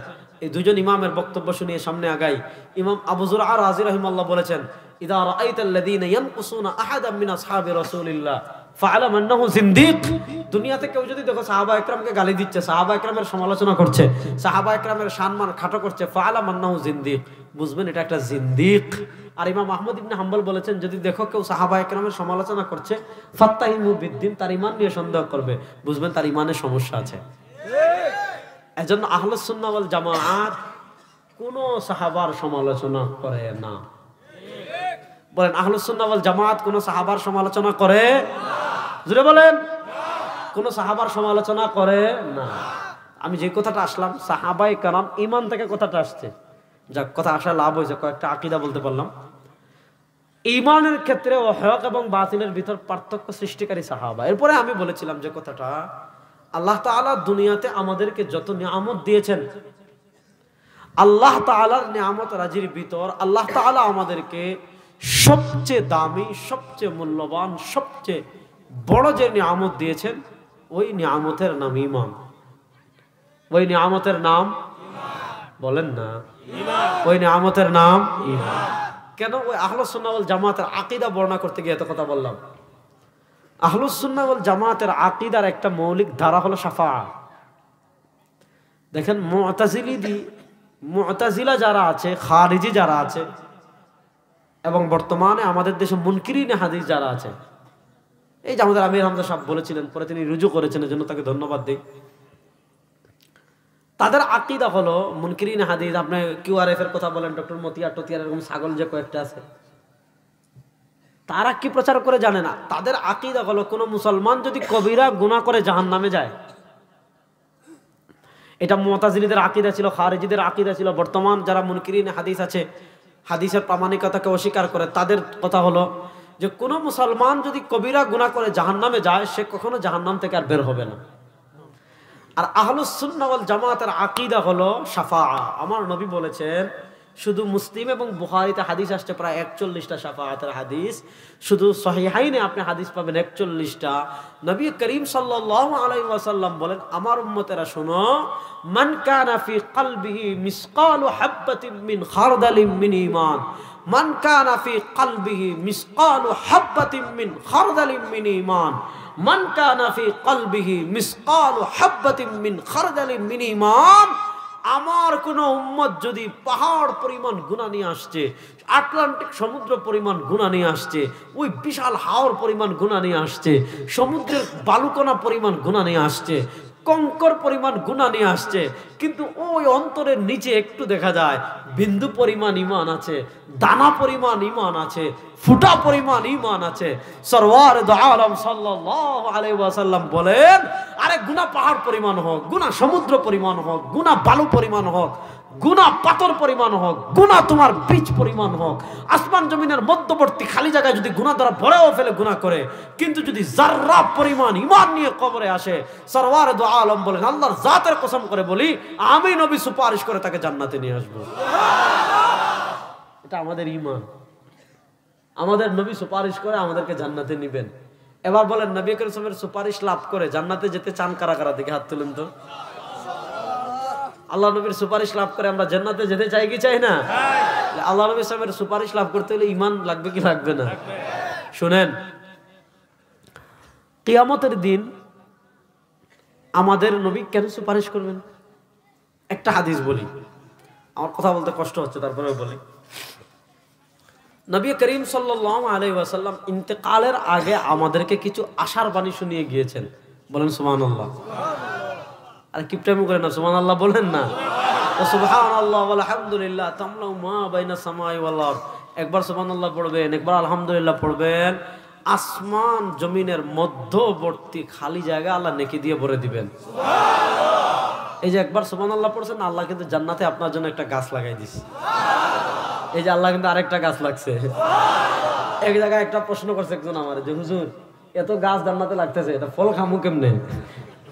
এই দুজন ইমামের বক্তব্য শুনিয়ে সামনে আগাই। ইমাম আবু যুরআ রাজি রাহিমাহুল্লাহ বলেছেন, ইদা রাআইতাল্লাযীনা ইয়ানকুসুনা আহাদাম মিন আসহাবি রাসূলিল্লাহ ফাআলাম আন্নাহু জিন্দিক। দুনিয়াতে কেউ যদি দেখো সাহাবা একরামকে গালি দিচ্ছে, সাহাবা একরামের সমালোচনা করছে, সাহাবা একরামের সম্মান খাটো করছে, ফাআলাম আন্নাহু জিন্দিক, বুঝবেন এটা একটা জিন্দিক। আর ইমাম আহমদ ইবনে হাম্বল বলেছেন, যদি দেখো কেউ সাহাবা একরামের সমালোচনা করছে, ফাত্তাহিমু বিদ্দিন, তার ঈমান নিয়ে সন্দেহ করবে, বুঝবেন তার ঈমানে সমস্যা আছে। এজন্য আহলুস সুন্নাহ ওয়াল জামাআত কোন সাহাবার সমালোচনা করে না। বলেন, আহলুস সুন্নাহ ওয়াল জামাআত কোন সাহাবার সমালোচনা করে না। জোরে বলেন, কোন সাহাবার সমালোচনা করে না। আমি যে কথাটা আসলাম, সাহাবায়ে কেরাম ঈমান থেকে কথাটা আসছে। যাক, কথা আসা লাভ হয়েছে, কয়েকটা আকীদা বলতে পারলাম। ঈমানের ক্ষেত্রে হক এবং বাতিলের ভিতর পার্থক্য সৃষ্টিকারী সাহাবা। এরপরে আমি বলেছিলাম যে কথাটা, আল্লাহ তাআলা দুনিয়াতে আমাদেরকে যত নিয়ামত দিয়েছেন, আল্লাহ তাআলার নিয়ামত রাজির ভিতর আল্লাহ তাআলা আমাদেরকে সবচেয়ে দামি, সবচেয়ে মূল্যবান, সবচেয়ে বড় যে নিয়ামত দিয়েছেন, ওই নিয়ামতের নাম ঈমান। ওই নিয়ামতের নাম বলেন না, ওই নিয়ামতের নাম ঈমান। কেন? ওই আহলুস সুন্নাহ ওয়াল জামাতের আকীদা বর্ণনা করতে গিয়ে এত কথা বললাম। আহলুস সুন্নাহ ওয়াল জামাতের আকীদার একটা মৌলিক ধারা হলো শাফাআত। দেখেন, মুতাজিলা যারা আছে, খারিজি যারা আছে, এবং বর্তমানে আমাদের দেশে মুনকিরিনে হাদিস যারা আছে, এই যে আমাদের আমির হামজা সাহেব বলেছিলেন, পরে তিনি রুজু করেছেন, এজন্য তাকে ধন্যবাদ দিই। তাদের আকীদা হলো মুনকিরিনে হাদিস। আপনি কিউআরএফ এর কথা বলেন, ডক্টর মতিয়ার টতিয়ার, এরকম ছাগল যে কয়েকটা আছে, তারা কি প্রচার করে জানে না। তাদের আকীদা হলো, কোন মুসলমান যদি কবিরা গুনাহ করে জাহান্নামে যায়। এটা মুতাজিলীদের আকীদা ছিল, খারিজিদের আকীদা ছিল। বর্তমান যারা মুনকিরিনে হাদিস আছে, হাদিসের প্রামাণিকতাকে অস্বীকার করে, তাদের কথা হলো যে কোন মুসলমান যদি কবিরা গুনাহ করে জাহান্নামে যায়, সে কখনো জাহান্নাম থেকে আর বের হবে না। আর আহলুস সুন্নাহ ওয়াল জামাতের আকীদা হলো শাফাআ। আমার নবী বলেছেন, শুধু মুসলিম এবং বুখারীতে হাদিস আসছে প্রায় 41টা শাফাআতের হাদিস। শুধু সহিহাইনে আপনি হাদিস পাবেন 41টা। নবী করিম সাল্লাল্লাহু আলাইহি ওয়াসাল্লাম বলেন, আমার উম্মতেরা শোনো, মান কানা ফি কলবিহি মিসকালু হাববাতিন মিন খারদালিন মিন ঈমান, মান কানা ফি কলবিহি মিসকালু হাববাতিন মিন খারদালিন মিন ঈমান, মান কানা ফি কলবিহি মিসকালু হাববাতিন মিন খারদালিন মিন ঈমান। আমার কোন উম্মত যদি পাহাড় পরিমাণ গুনাহ নিয়ে আসছে, আটলান্টিক সমুদ্র পরিমাণ গুনাহ নিয়ে আসছে, ওই বিশাল হাওর পরিমাণ গুনাহ নিয়ে আসছে, সমুদ্রের বালুকণা পরিমাণ গুনাহ নিয়ে আসছে, কঙ্কর পরিমাণ গুনাহ নিয়ে আসছে, কিন্তু ওই অন্তরের নিচে একটু দেখা যায় বিন্দু পরিমাণ ঈমান আছে, দানা পরিমাণ ঈমান আছে, ফুটা পরিমাণ ঈমান আছে। সরওয়ার দু আলম সাল্লাল্লাহু আলাইহি ওয়াসাল্লাম বলেন, আরে গুনাহ পাহাড় পরিমাণ হোক, গুনাহ সমুদ্র পরিমাণ হোক, গুনাহ বালু পরিমাণ হোক, গুনাহ পাথর পরিমাণ হোক, গুনাহ তোমার বীজ পরিমাণ হোক, আসমান জমিনের মধ্যবর্তী খালি জায়গায় যদি গুনাহ দ্বারা ভরেও ফেলে গুনাহ করে, কিন্তু যদি যাররা পরিমাণ ঈমান নিয়ে কবরে আসে, সরওয়ার দু আলম বলেন, আল্লাহর জাতের কসম করে বলি, আমি নবী সুপারিশ করে তাকে জান্নাতে নিয়ে আসবো। এটা আমাদের ঈমান। আমাদের নবী সুপারিশ করে আমাদেরকে জান্নাতে নিবেন। এবার বলেন, নবী করিম সাল্লাল্লাহু আলাইহি ওয়াসাল্লামের সুপারিশ লাভ করে জান্নাতে যেতে চান কারা কারা? দেখে হাত তুলেন তো। আল্লাহ নবীর সুপারিশ লাভ করে আমরা জান্নাতে যেতে চাই কি চাই না? আল্লাহ নবী সাল্লাল্লাহু সুপারিশ লাভ করতে হলে ঈমান লাগবে কি লাগবে না? শুনেন, কিয়ামতের দিন আমাদের নবী কেন সুপারিশ করবেন? একটা হাদিস বলি, আমার কথা বলতে কষ্ট হচ্ছে, তারপরেও বলি। নবী করিম সাল্লাল্লাহু আলাইহি ওয়াসাল্লাম ইন্তেকালের আগে আমাদেরকে কিছু আশার বাণী শুনিয়ে গিয়েছেন। বলেন সুবহানাল্লাহ। আর কিপটামি করেন না, সুবহানাল্লাহ বলেন না। তো সুবহানাল্লাহ ওয়াল হামদুলিল্লাহ তামলাউ মা বাইনা সামাই ওয়াল আরদ, একবার সুবহানাল্লাহ পড়বেন, একবার আলহামদুলিল্লাহ পড়বেন, আসমান জমিনের মধ্যবর্তী খালি জায়গা আল্লাহ নেকি দিয়ে ভরে দিবেন। এই যে একবার সুবহানাল্লাহ পড়ছেন, আল্লাহ কিন্তু জান্নাতে আপনার জন্য একটা গাছ লাগাই দিছে। এই যে আল্লাহ কিন্তু আরেকটা গাছ লাগছে। এক জায়গায় একটা প্রশ্ন করছে একজন আমার, যে হুজুর এত গাছ জান্নাতে লাগতেছে, এটা ফল খামু কেমনে,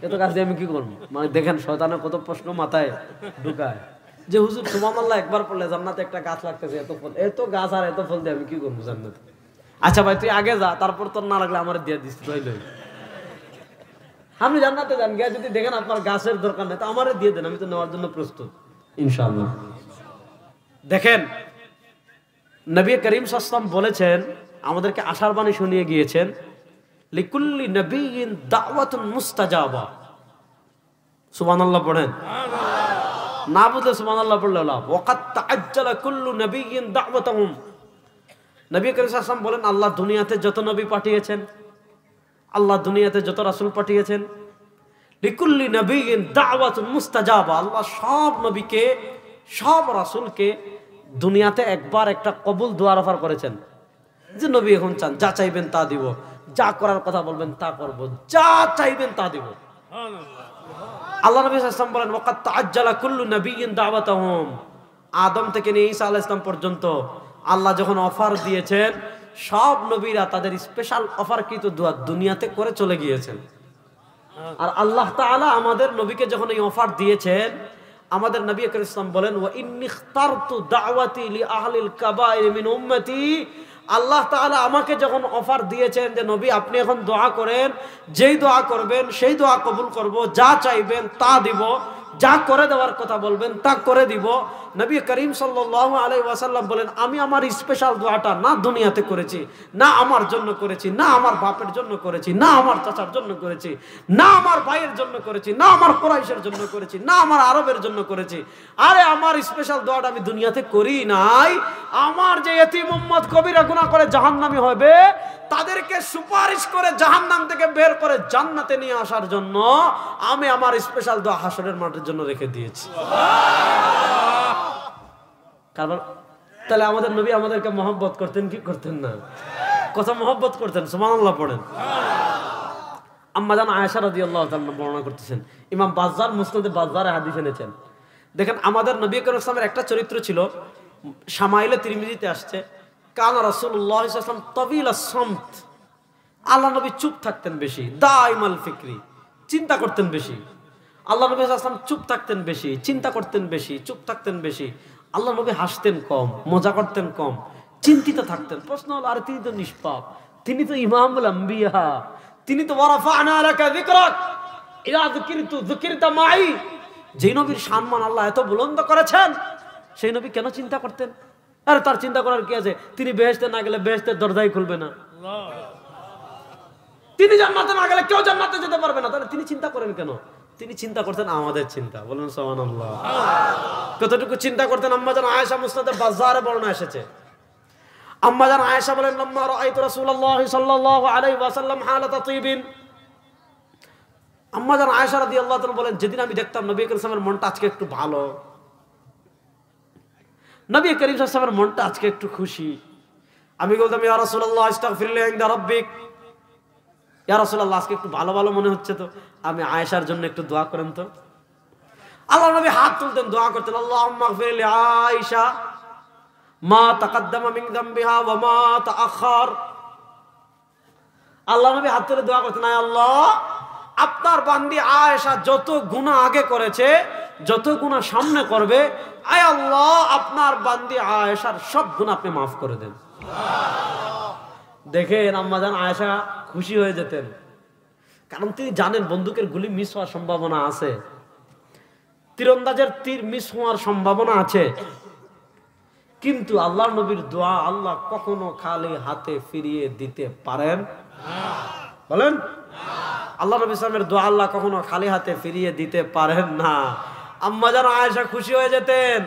এত গাছ দিয়ে আমি কি করবো? মানে দেখেন শয়তানের কত প্রশ্ন মাথায় ঢুকায়, যে হুজুর সুবহানাল্লাহ একবার পড়লে জান্নাতে একটা গাছ লাগতেছে, এত ফল, এত গাছ আর এত ফল দিয়ে আমি কি করবো জান্নাতে? আচ্ছা ভাই তুই আগে যা, তারপর তোর না লাগলে আমার দিয়ে দিস, আপনি জান্নাতে যান, গিয়ে যদি দেখেন আপনার গাছের দরকার নেই তো আমারে দিয়ে দেন, আমি তো নেওয়ার জন্য প্রস্তুত ইনশাআল্লাহ। দেখেন নবী করিম সাল্লাল্লাহু আলাইহি ওয়াসাল্লাম বলেছেন, আমাদেরকে আশার বাণী শুনিয়ে গিয়েছেন, লিকুল্লি নবিয়্যিন দাওয়াতুন মুস্তাজাবা। সুবহানাল্লাহ পড়েন, না বুঝলে সুবহানাল্লাহ পড়লে হলো। ওয়াকাত তাআজ্জালা কুল্লু নবিয়্যিন দাওয়াতুহুম। নবী করিম সাল্লাল্লাহু আলাইহি ওয়াসাল্লাম বলেন, আল্লাহ দুনিয়াতে যত নবী পাঠিয়েছেন, আল্লাহ দুনিয়াতে যত রাসূল পাঠিয়েছেন, লিকুল্লি নবিয়্যিন দাওয়াতুন মুস্তাজাবা, আল্লাহ সব নবীকে সব রাসূলকে দুনিয়াতে একবার একটা কবুল দোয়ার অফার করেছেন, যে নবী এখন চান যা চাইবেন তা দিব, যা করার কথা বলবেন তা করব, যা চাইবেন তা দিব। আল্লাহ নবী সাল্লাল্লাহু আলাইহি ওয়াসাল্লাম বলেন, ওয়াকাত তাআজ্জালা কুল্লু নবিয়্যিন দাওয়াতুহুম। আদম থেকে নিয়ে ঈসা আলাইহিস সালাম পর্যন্ত আল্লাহ যখন অফার দিয়েছেন, সব নবীরা তাদের স্পেশাল অফারকৃত দোয়া দুনিয়াতে করে চলে গিয়েছেন। আর আল্লাহ তাআলা আমাদের নবীকে যখন এই অফার দিয়েছেন, আমাদের নবী করিম সাল্লাল্লাহু আলাইহি ওয়াসাল্লাম বলেন, ওয়া ইন্নী ইখতারতু দাওয়াতি লি আহলিল কাবাইর মিন উম্মতি। আল্লাহ তাআলা আমাকে যখন অফার দিয়েছেন যে নবী আপনি এখন দোয়া করেন, যেই দোয়া করবেন সেই দোয়া কবুল করব, যা চাইবেন তা দিব, যা করে দেওয়ার কথা বলবেন তা করে দিব। নবী করিম সাল্লাল্লাহু আলাইহি ওয়াসাল্লাম বলেন, আমি আমার স্পেশাল দোয়াটা না দুনিয়াতে করেছি, না আমার জন্য করেছি, না আমার বাপের জন্য করেছি, না আমার চাচার জন্য করেছি, না আমার ভাইয়ের জন্য করেছি, না আমার কুরাইশের জন্য করেছি, না আমার আরবের জন্য করেছি। আরে আমার স্পেশাল দোয়াটা আমি দুনিয়াতে করি নাই, আমার যে এতিম উম্মত কবিরা গুনাহ করে জাহান্নামী হবে, তাদেরকে সুপারিশ করে জাহান্নাম থেকে বের করে জান্নাতে নিয়ে আসার জন্য আমি আমার স্পেশাল দোয়া হাসরের মাঠের জন্য রেখে দিয়েছি। কারণ তাহলে আমাদের নবী আমাদেরকে মহব্বত করতেন কি করতেন না? কত মহব্বত করতেন, সুবহানাল্লাহ পড়েন। আম্মা জান আয়েশা রাদিয়াল্লাহু তাআলা বর্ণনা করতেছেন, ইমাম বাজ্জার মুসনাদে বাজ্জারে হাদিস এনেছেন। দেখেন আমাদের নবী করিম সাল্লাল্লাহু আলাইহি ওয়াসাল্লামের একটা চরিত্র ছিল, শামাইলে তিরমিজিতে আসছে, কানা রাসূলুল্লাহ সাল্লাল্লাহু আলাইহি ওয়াসাল্লাম তাবিলাস সামত। আল্লাহ নবী চুপ থাকতেন বেশি, দাইমাল ফিকরি, চিন্তা করতেন বেশি। আল্লাহ নবী সাল্লাল্লাহু আলাইহি ওয়াসাল্লাম চুপ থাকতেন বেশি, চিন্তা করতেন বেশি, চুপ থাকতেন বেশি। আল্লাহ নবী হাসতেন কম, মজা করতেন কম, চিন্তিত থাকতেন। প্রশ্ন হলো, আরে তিনি তো নিষ্পাপ, তিনি তো ইমামুল আম্বিয়া, তিনি তো ওয়ারাফা'না লাকা যিকরাক ইযা যুকিরতু যুকিরতা মাই। যেই নবীর সম্মান আল্লাহ এত বুলন্দ করেছেন, সেই নবী কেন চিন্তা করতেন? আরে তার চিন্তা করার কি আছে? তিনি বেহেশতে না গেলে বেহেশতের দরজাই খুলবে না, তিনি জান্নাতে না গেলে কেউ জান্নাতে যেতে পারবে না, তাহলে তিনি চিন্তা করেন কেন? তিনি চিন্তা করতেন আমাদের চিন্তা। বলেন সুবহানাল্লাহ। কতটুকু চিন্তা করতেন? আম্মা জান আয়েশা মুসনাদে বাজ্জারে বর্ণনা এসেছে, আম্মা জান আয়েশা বলেন, লাম্মা রাআইতু রাসূলুল্লাহ সাল্লাল্লাহু আলাইহি ওয়াসাল্লাম হালাতা তিবিন। আম্মা জান আয়েশা রাদিয়াল্লাহু তাআলা বলেন, যেদিন আমি দেখতাম নবী করিম সাল্লাল্লাহু আলাইহি ওয়াসাল্লামের মনটা আজকে একটু ভালো, নবী করিম সাল্লাল্লাহু আলাইহি ওয়াসাল্লামের মনটা আজকে একটু খুশি, আমি বলতাম, ইয়া রাসূলুল্লাহ ইস্তাগফিরলি ইনদা রাব্বিক। ইয়া রাসূলুল্লাহ আজকে একটু ভালো ভালো মনে হচ্ছে, তো আমি আয়েশার জন্য একটু দোয়া করেন তো। আল্লাহ নবী হাত তুলতেন, দোয়া করতেন, আল্লাহুম্মা গফির লি আয়েশা মা তাকাদ্দামা মিন যামবিহা ওয়া মা তাআখার। আল্লাহ নবী হাত তুলে দোয়া করতেন, আয় আল্লাহ, আপনার বান্দি আয়েশা যত গুনাহ আগে করেছে, যত গুনাহ সামনে করবে, আয় আল্লাহ আপনার বান্দি আয়েশার সব গুনাহ আপনি মাফ করে দেন। দেখেন আম্মা জান আয়েশা খুশি হয়ে যেতেন, কারণ তিনি জানেন বন্দুকের গুলি মিস হওয়ার সম্ভাবনা আছে, তীরন্দাজের তীর মিস হওয়ার সম্ভাবনা আছে, কিন্তু আল্লাহ নবীর দোয়া আল্লাহ কখনো খালি হাতে ফিরিয়ে দিতে পারেন? বলেন, আল্লাহ নবী সাল্লামের দোয়া আল্লাহ কখনো খালি হাতে ফিরিয়ে দিতে পারেন না। আম্মা জান আয়েশা খুশি হয়ে যেতেন,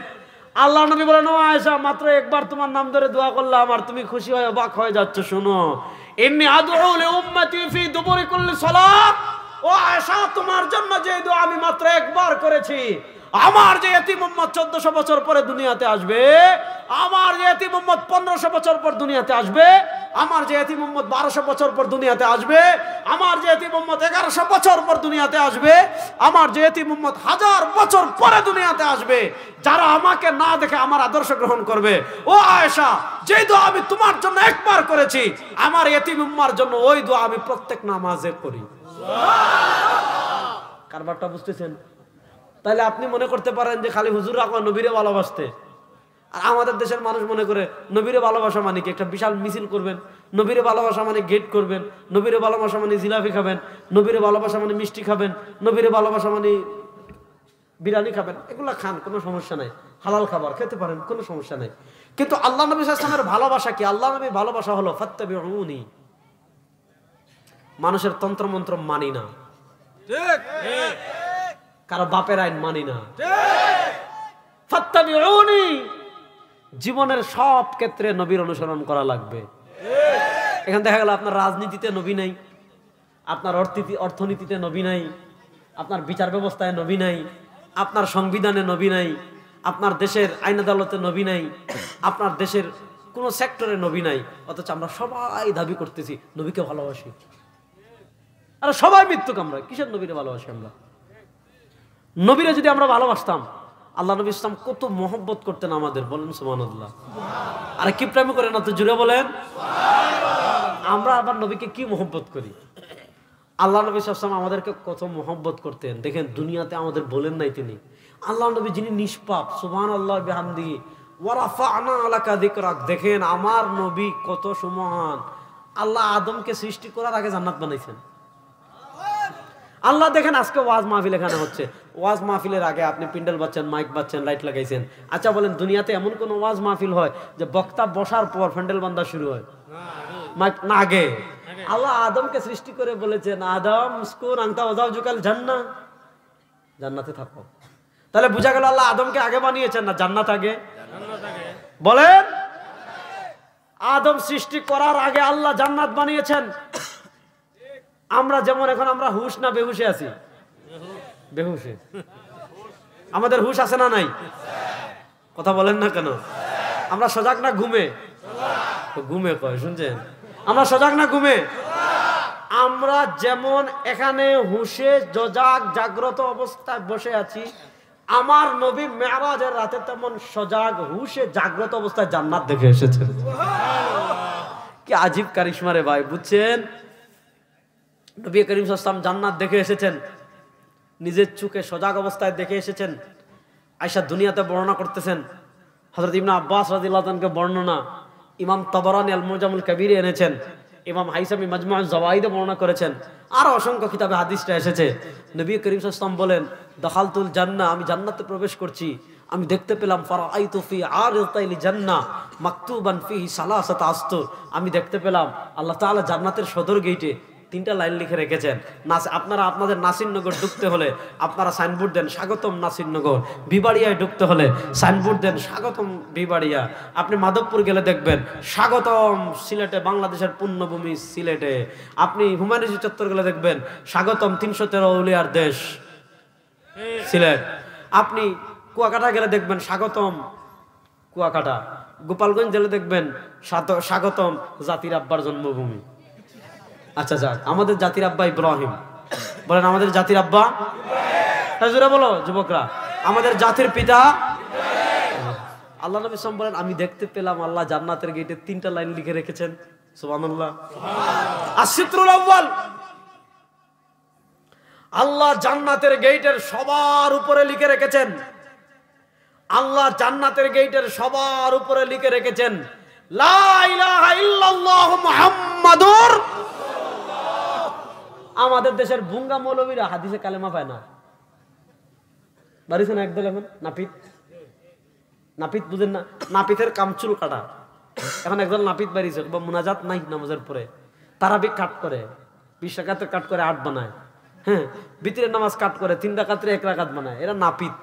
আল্লাহ নবী বলেন, ও আয়েশা, মাত্র একবার তোমার নাম ধরে দোয়া করলাম আর তুমি খুশি হয়ে অবাক হয়ে যাচ্ছ। শুনো, ইন্নী আদউ লিউম্মতি ফি দুবুরি কুল্লি সালাত। ও আয়েশা, তোমার জন্য যে দোয়া আমি মাত্র একবার করেছি, আমার যে ইতিম উম্মত 1400 বছর পরে দুনিয়াতে আসবে, আমার যে ইতিম উম্মত 1500 বছর পর দুনিয়াতে আসবে, আমার যে ইতিম উম্মত 1200 বছর পর দুনিয়াতে আসবে, আমার যে ইতিম উম্মত 1100 বছর পর দুনিয়াতে আসবে, আমার যে ইতিম উম্মত 1000 বছর পরে দুনিয়াতে আসবে, যারা আমাকে না দেখে আমার আদর্শ গ্রহণ করবে, ও আয়েশা, যে দোয়া আমি তোমার জন্য একবার করেছি, আমার ইতিম উম্মার জন্য ওই দোয়া আমি প্রত্যেক নামাজে করি। কারবারটা বুঝতেছেন? তাহলে আপনি মনে করতে পারেন যে খালি হুজুর রাখো নবীরে ভালোবাসতে, আর আমাদের দেশের মানুষ মনে করে নবীরে ভালোবাসা মানে কি একটা বিশাল মিছিল করবেন, নবীরে ভালোবাসা মানে গেট করবেন, নবীরে ভালোবাসা মানে জিলাপি খাবেন, নবীরে ভালোবাসা মানে মিষ্টি খাবেন, নবীরে ভালোবাসা মানে বিরিয়ানি খাবেন। এগুলা খান, কোনো সমস্যা নাই, হালাল খাবার খেতে পারেন, কোনো সমস্যা নাই। কিন্তু আল্লাহ নবী সাল্লাল্লাহু আলাইহি ওয়াসাল্লামের ভালোবাসা কি? আল্লাহ নবী ভালোবাসা হলো ফাত্তাবিউনি, মানুষের তন্ত্রমন্ত্র মানি না, কারো বাপের আইন মানি না, ফাত্তাবিউনি, জীবনের সব ক্ষেত্রে নবীর অনুসরণ করা লাগবে। এখানে দেখা গেল আপনার রাজনীতিতে নবী নাই, আপনার অর্থনীতিতে নবী নাই, আপনার বিচার ব্যবস্থায় নবী নাই, আপনার সংবিধানে নবী নাই, আপনার দেশের আইন আদালতে নবী নাই, আপনার দেশের কোন সেক্টরে নবী নাই, অথচ আমরা সবাই দাবি করতেছি নবীকে ভালোবাসি। আর সবাই মৃত্যুক, আমরা কিসের নবীরে ভালোবাসি? আমরা নবীরে যদি আমরা ভালোবাসতাম, আল্লাহ নবী ইসলাম কত মহব্বত করতেন আমাদের, বলেন সুবহানাল্লাহ। আরে কি প্রেম করে না, তো জুড়ে বলেন। আমরা আবার নবীকে কি মহব্বত করি? আল্লাহ নবী সাল্লাল্লাহু আমাদেরকে কত মহব্বত করতেন দেখেন, দুনিয়াতে আমাদের বলেন নাই তিনি। আল্লাহ নবী যিনি নিষ্পাপ, সুবহানাল্লাহ বিহামদিহি ওয়া রাফা'না লাকা যিকরাক, দেখেন আমার নবী কত সুমহান। আল্লাহ আদমকে সৃষ্টি করার আগে জান্নাত বানাইছেন। আল্লাহ দেখেন আজকে ওয়াজ মাহফিল এখানে হচ্ছে, ওয়াজ মাহফিলের আগে আপনি প্যান্ডেল বাচ্চেন, মাইক বাচ্চেন, লাইট লাগাইছেন। আচ্ছা বলেন, দুনিয়াতে এমন কোন ওয়াজ মাহফিল হয় যে বক্তা বসার পর প্যান্ডেল বান্ধা শুরু হয়? মাইক না, আগে আল্লাহ আদমকে সৃষ্টি করে বলেছেন, আদম উসকুন আনতা ওয়া যাওজুকাল জান্নাহ, জান্নাতে থাকো। তাহলে বোঝা গেল আল্লাহ আদমকে আগে বানিয়েছেন না জান্নাত আগে? বলেন, আদম সৃষ্টি করার আগে আল্লাহ জান্নাত বানিয়েছেন। আমরা যেমন এখন আমরা হুশ না বেহুশে আছি? বেহুশে। আমাদের হুশ আছে না নাই? কথা বলেন না কেন? আমরা সজাগ না ঘুমে? ঘুমে কয়, শুনছেন? আমরা সজাগ না ঘুমে? আমরা যেমন এখানে হুশে সজাগ জাগ্রত অবস্থায় বসে আছি, আমার নবী মেরাজের রাতে তেমন সজাগ হুশে জাগ্রত অবস্থায় জান্নাত দেখে এসেছেন। কি আজীব কারিশমা রে ভাই, বুঝছেন? নবী করিম সাল্লাল্লাহু আলাইহি ওয়াসাল্লাম জান্নাত দেখে এসেছেন, নিজের চোখে সজাগ অবস্থায় দেখে এসেছেন। আয়েশা দুনিয়াতে বর্ণনা করতেছেন, হযরত ইবনে আব্বাস রাদিয়াল্লাহু আনহু বর্ণনা ইমাম তাবারানী আল মুজামুল কবিরে এনেছেন, ইমাম হাইসামি মাজমুউজ জাওয়াইদে বর্ণনা করেছেন, আর অসংখ্য কিতাবে হাদিসটা এসেছে। নবী করিম সাল্লাল্লাহু আলাইহি ওয়াসাল্লাম বলেন, দাখালতুল জান্নাহ, আমি জান্নাতে প্রবেশ করছি, আমি দেখতে পেলাম ফারাআইতু ফি আরিতাইল জান্নাহ মাকতুবান ফিহি সালাসাতা আসতুর, আমি দেখতে পেলাম আল্লাহ তাআলা জান্নাতের সদর গেটে 3টা লাইন লিখে রেখেছেন। আপনারা আপনাদের নাসিরনগর ঢুকতে হলে আপনারা সাইনবোর্ড দেন স্বাগতম নাসিরনগর, বিবাড়িয়ায় ঢুকতে হলে সাইনবোর্ড দেন স্বাগতম বিবাড়িয়া। আপনি মাধবপুর গেলে দেখবেন স্বাগতম সিলেটে, বাংলাদেশের পুণ্যভূমি সিলেটে। আপনি হুমায়ুন চত্বর গেলে দেখবেন স্বাগতম 313 আউলিয়ার দেশ সিলেট। আপনি কুয়াকাটা গেলে দেখবেন স্বাগতম কুয়াকাটা। গোপালগঞ্জ গেলে দেখবেন স্বাগতম জাতির আব্বার জন্মভূমি। আচ্ছা যাক, আমাদের জাতির আব্বা ইব্রাহিম, বলেন আমাদের জাতির আব্বা ইব্রাহিম। বলো যুবকরা, আমাদের জাতির পিতা আল্লাহ নবী সাল্লাল্লাহু আলাইহি ওয়াসাল্লাম বলেন, আমি দেখতে পেলাম আল্লাহ জান্নাতের গেটে 3টা লাইন লিখে রেখেছেন। সুবহানাল্লাহ। আসিত্রুল আউয়াল, আল্লাহ জান্নাতের গেটের সবার উপরে লিখে রেখেছেন, আল্লাহ জান্নাতের গেটের সবার উপরে লিখে রেখেছেন লা ইলাহা ইল্লাল্লাহ মুহাম্মাদুর। আমাদের দেশের ভুঙ্গা মৌলবীরা হাদিসে কালেমা পায় না, বাড়িছেন একদল। এখন নাপিত, নাপিত বুঝেন না? নাপিতের কাম চুল কাটা। এখন একদল নাপিত বাড়িছে, বা মুনাজাত নাই নামাজের পরে, তারাবি কাট করে, 20 রাকাতের কাট করে 8 বানায়। হ্যাঁ, বিতরের নামাজ কাট করে 3 রাকাতের 1 রাকাত বানায়। এরা নাপিত।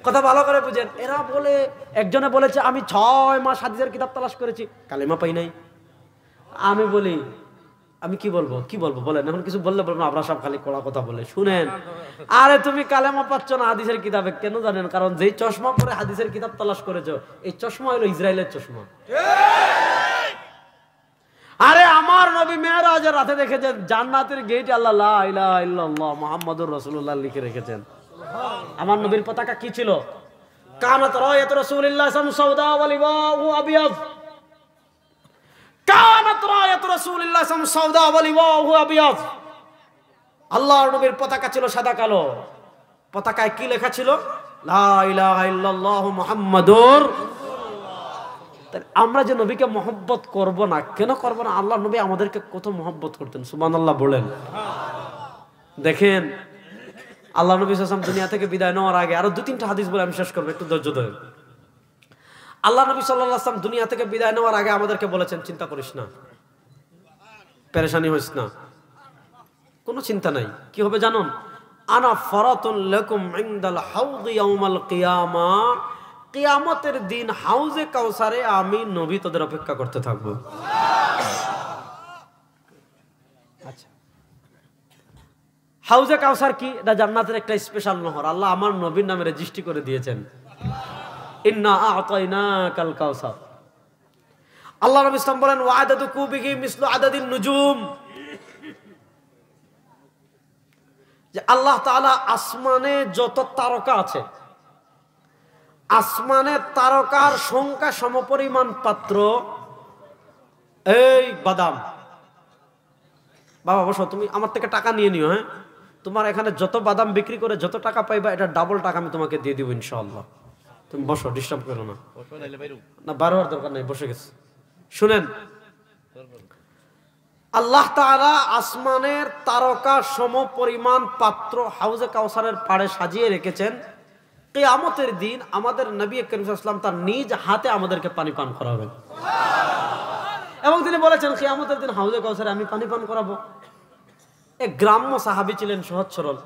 কথা ভালো করে বুঝেন। এরা বলে, একজনে বলেছে আমি 6 মাস হাদিসের কিতাব তালাশ করেছি, কালেমা পাই নাই। আমি বলি আমি কি বলবো বলেন, এখন কিছু বললে বলবো আপনারা সব খালি কড়া কথা বলে। শুনেন, আরে তুমি কালেমা পাচ্ছ না হাদিসের কিতাবে, কেন জানেন? কারণ যেই চশমা পরে হাদিসের কিতাব তালাশ করেছো, এই চশমা হলো ইসরায়েলের চশমা। আরে আমার নবী মেরাজের রাতে দেখেছেন জান্নাতের গেটে আল্লাহ লা ইলাহা ইল্লাল্লাহ মুহাম্মাদুর রাসূলুল্লাহ লিখে রেখেছেন। আমার নবীর পতাকা কি ছিল? কানাত রায়াত রাসূলিল্লাহ সামসাউদা ওয়া লিওয়াহু আবিয়াদ। কানাত রায়াত রাসূলিল্লাহ সামসাউদা ওয়া লিওয়াহু আবিয়াদ। আল্লাহর নবীর পতাকা ছিল সাদা কালো। পতাকায় কি লেখা ছিল? লা ইলাহা ইল্লাল্লাহ মুহাম্মাদুর। আমরা যে নবীকে মহব্বত করব না, কেন করব না? আল্লাহ নবী আমাদেরকে কত মহব্বত করতেন, সুবহানাল্লাহ বলেন। দেখেন আল্লাহ নবী সাল্লাল্লাহু আলাইহি ওয়াসাল্লাম দুনিয়া থেকে বিদায় নেওয়ার আগে আরো 2-3টা হাদিস বলে আমি শেষ করবো, একটু ধৈর্য ধরেন। আল্লাহ নবী সাল্লাল্লাহু আলাইহি ওয়াসাল্লাম দুনিয়া থেকে বিদায় নেওয়ার আগে আমাদেরকে বলেছেন, চিন্তা করিস না, পেরেশানি হইস না, কোনো চিন্তা নাই। কি হবে জানুন? আনা ফারাতুন লাকুম ইনদাল হাউদ ইয়াউমাল কিয়ামা। কিয়ামতের দিন হাউজে কাউসারে আমি নবী তোদের অপেক্ষা করতে থাকবো। আচ্ছা, হাউজে কাউসার কি? এটা জান্নাতের একটা স্পেশাল নহর, আল্লাহ আমার নবীর নামে রেজিস্ট্রি করে দিয়েছেন। ইন্না আ'তাইনাকাল কাউসার। আল্লাহ নবী সাল্লাল্লাহু আলাইহি ওয়াসাল্লাম বলেন ওয়া'দাদু কুবিহি মিসলু আদাদিন নুজুম, যে আল্লাহ তাআলা আসমানে যত তারকা আছে, আসমানের তারকার সংখ্যা সমপরিমাণ পাত্র এই বাদাম। বাবা বসো, তুমি আমার থেকে টাকা নিয়ে নিও, হ্যাঁ? তোমার এখানে যত বাদাম বিক্রি করে যত টাকা পাইবা, এটা ডাবল টাকা আমি তোমাকে দিয়ে দিব ইনশাআল্লাহ। তুমি বসো, ডিস্টার্ব করো না। না, বারোয়ার দরকার নেই, বসে গেছে। শুনেন, আল্লাহ তাআলা আসমানের তারকা সমপরিমাণ পাত্র হাউজে কাউসারের পাড়ে সাজিয়ে রেখেছেন। কিয়ামতের দিন আমাদের নবী করিম সাল্লাল্লাহু আলাইহি ওয়াসাল্লাম তার নিজ হাতে আমাদেরকে পানি পান করাবেন। এবং তিনি বলেছেন কিয়ামতের দিন হাউজে কাউসারে আমি পানি পান করাবো। এক গ্রাম্য সাহাবী ছিলেন, সহজ সরল।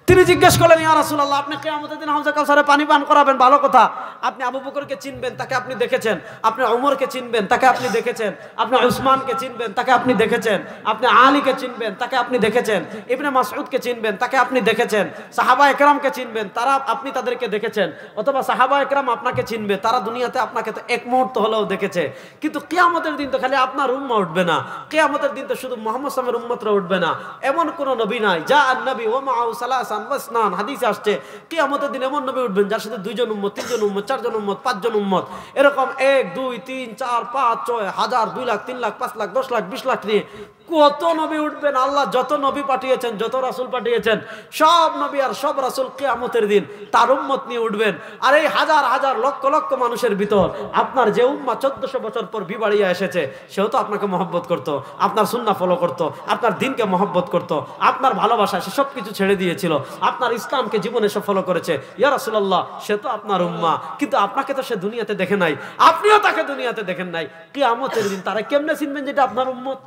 তিনি জিজ্ঞেস করলেন, ইয়া রাসূলুল্লাহ, আপনি কিয়ামতের দিন হাউজে কাউসারে পানি পান করাবেন, ভালো কথা। আপনি আবু বকরকে চিনবেন, তাকে আপনি দেখেছেন। আপনি ওমরকে চিনবেন, তাকে আপনি দেখেছেন। আপনি উসমানকে চিনবেন, তাকে আপনি দেখেছেন। আপনি আলীকে চিনবেন, তাকে আপনি দেখেছেন। ইবনে মাসউদকে চিনবেন, তাকে আপনি দেখেছেন। সাহাবায়ে কেরামকে চিনবেন, তারা আপনি তাদেরকে দেখেছেন। অথবা সাহাবায়ে কেরাম আপনাকে চিনবে, তারা দুনিয়াতে আপনাকে তো এক মুহূর্ত হলেও দেখেছে। কিন্তু কিয়ামতের দিন তো খালি আপনার উম্মাহ উঠবে না, কিয়ামতের দিন তো শুধু মুহাম্মদ সাল্লাল্লাহু আলাইহি ওয়াসাল্লামের উম্মতরা উঠবে না। এমন কোন নবী নাই, যা আন-নবী ওয়া মাআহু সালাসান ওয়াসনান, হাদিসে আসছে কিয়ামতের দিন এমন নবী উঠবেন যার সাথে 2 জন উম্মত, 3 জন উম্মত, 4 জন উম্মত, 5 জন উম্মত, এরকম 1 2 3 4 5 6 হাজার, 2 লাখ, 3 লাখ, 5 লাখ, 10 লাখ, 20 লাখ নিয়ে কত নবী উঠবেন। আল্লাহ যত নবী পাঠিয়েছেন, যত রাসূল পাঠিয়েছেন, সব নবী আর সব রাসূল কিয়ামতের দিন তার উম্মত নিয়ে উঠবেন। আর এই হাজার হাজার লক্ষ লক্ষ মানুষের ভিতর আপনার যে উম্মাহ 1400 বছর পর বিবাড়িয়া এসেছে, সেও তো আপনাকে মহব্বত করত, আপনার সুন্নাহ ফলো করত, আপনার দ্বীনকে মহব্বত করত, আপনার ভালোবাসা সে সব কিছু ছেড়ে দিয়েছিল, আপনার ইসলামকে জীবনে সে ফলো করেছে। ইয়া রাসূলুল্লাহ, সে তো আপনার উম্মাহ, কিন্তু আপনাকে তো সে দুনিয়াতে দেখে নাই, আপনিও তাকে দুনিয়াতে দেখেন নাই। কিয়ামতের দিন তারা কেমনে চিনবেন যেটা আপনার উম্মত?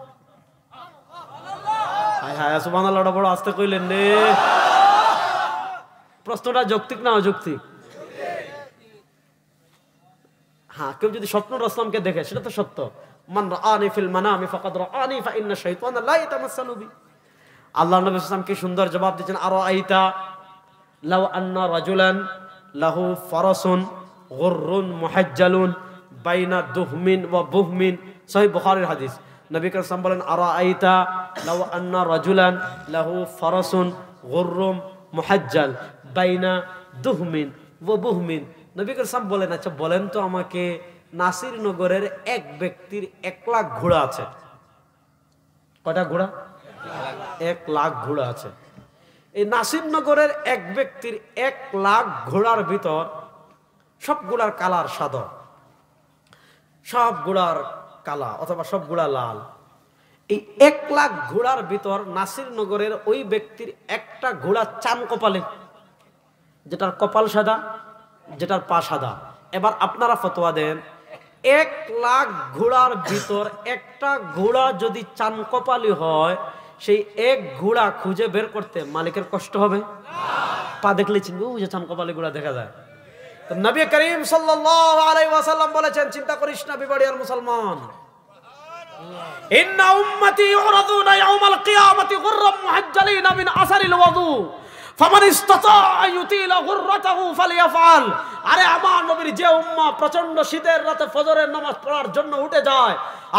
হায় হায়, সুবহানাল্লাহ, বড় আস্তে কইলেন রে। প্রশ্নটা যৌক্তিক না অযৌক্তিক? হ্যাঁ, কেউ যদি স্বপ্নুর রাসূলকে দেখে সেটা তো সত্য। মান রাআনি ফিল মানামি ফাকাদ রাআনি ফা ইন্না শাইতানা লা ইয়াতামাসসালু বি। আল্লাহ নবী সাল্লাল্লাহু আলাইহি ওয়াসাল্লাম কি সুন্দর জবাব দিয়েছেন, আরাআইতা লাউ আন্না রাজুলান লাহু ফারাসুন গুররুন মুহাজ্জালুন বাইনা দুহমিন ওয়া বুহমিন। সহিহ বুখারীর হাদিস। নবী করিম সাল্লাল্লাহু আলাইহি ওয়াসাল্লাম বলেন, আরাআইতা লাউ আন্না রাজুলান লাহু ফারাসুন গুররুম মুহাজ্জাল বাইনা দুহমিন ওয়া বুহমিন। নবী করিম সাল্লাল্লাহু আলাইহি ওয়াসাল্লাম বলেন, আচ্ছা বলেন তো আমাকে, নাসির নগরের এক ব্যক্তির 1 লাখ ঘোড়া আছে। কয়টা ঘোড়া? 1 লাখ ঘোড়া আছে। এই নাসির নগরের এক ব্যক্তির 1 লাখ ঘোড়ার ভিতর সব ঘোড়ার কালার সাদা, সব ঘোড়ার কালা অথবা সব ঘোড়া লাল। এই 1 লাখ ঘোড়ার ভিতর নাসির নগরের ওই ব্যক্তির একটা ঘোড়া চান কপালে, যেটার কপাল সাদা, যেটার পা সাদা। এবার আপনারা ফতোয়া দেন, 1 লাখ ঘোড়ার ভিতর একটা ঘোড়া যদি চান কপালি হয়, সেই এক ঘোড়া খুঁজে বের করতে মালিকের কষ্ট হবে? পা দেখলে চিনবে, ওই যে চান কপালে গুলা দেখা যায়। তো নবী করিম সাল্লাল্লাহু আলাইহি ওয়াসাল্লাম বলেছেন, চিন্তা করিস না বিবাড়িয়ার মুসলমান, ইন্না উম্মতি ইউরাদুনা ইয়াউমাল কিয়ামাতি গুররাম মুহাজ্জালিনা মিন আসারিল ওযু ফামান ইসতাতা আইয়ুতিলা গুররাতাহু ফালিয়াফআল। আরে আমার নবীর যে উম্মাহ প্রচন্ড শীতের রাতে ফজরের নামাজ পড়ার জন্য উঠে যায়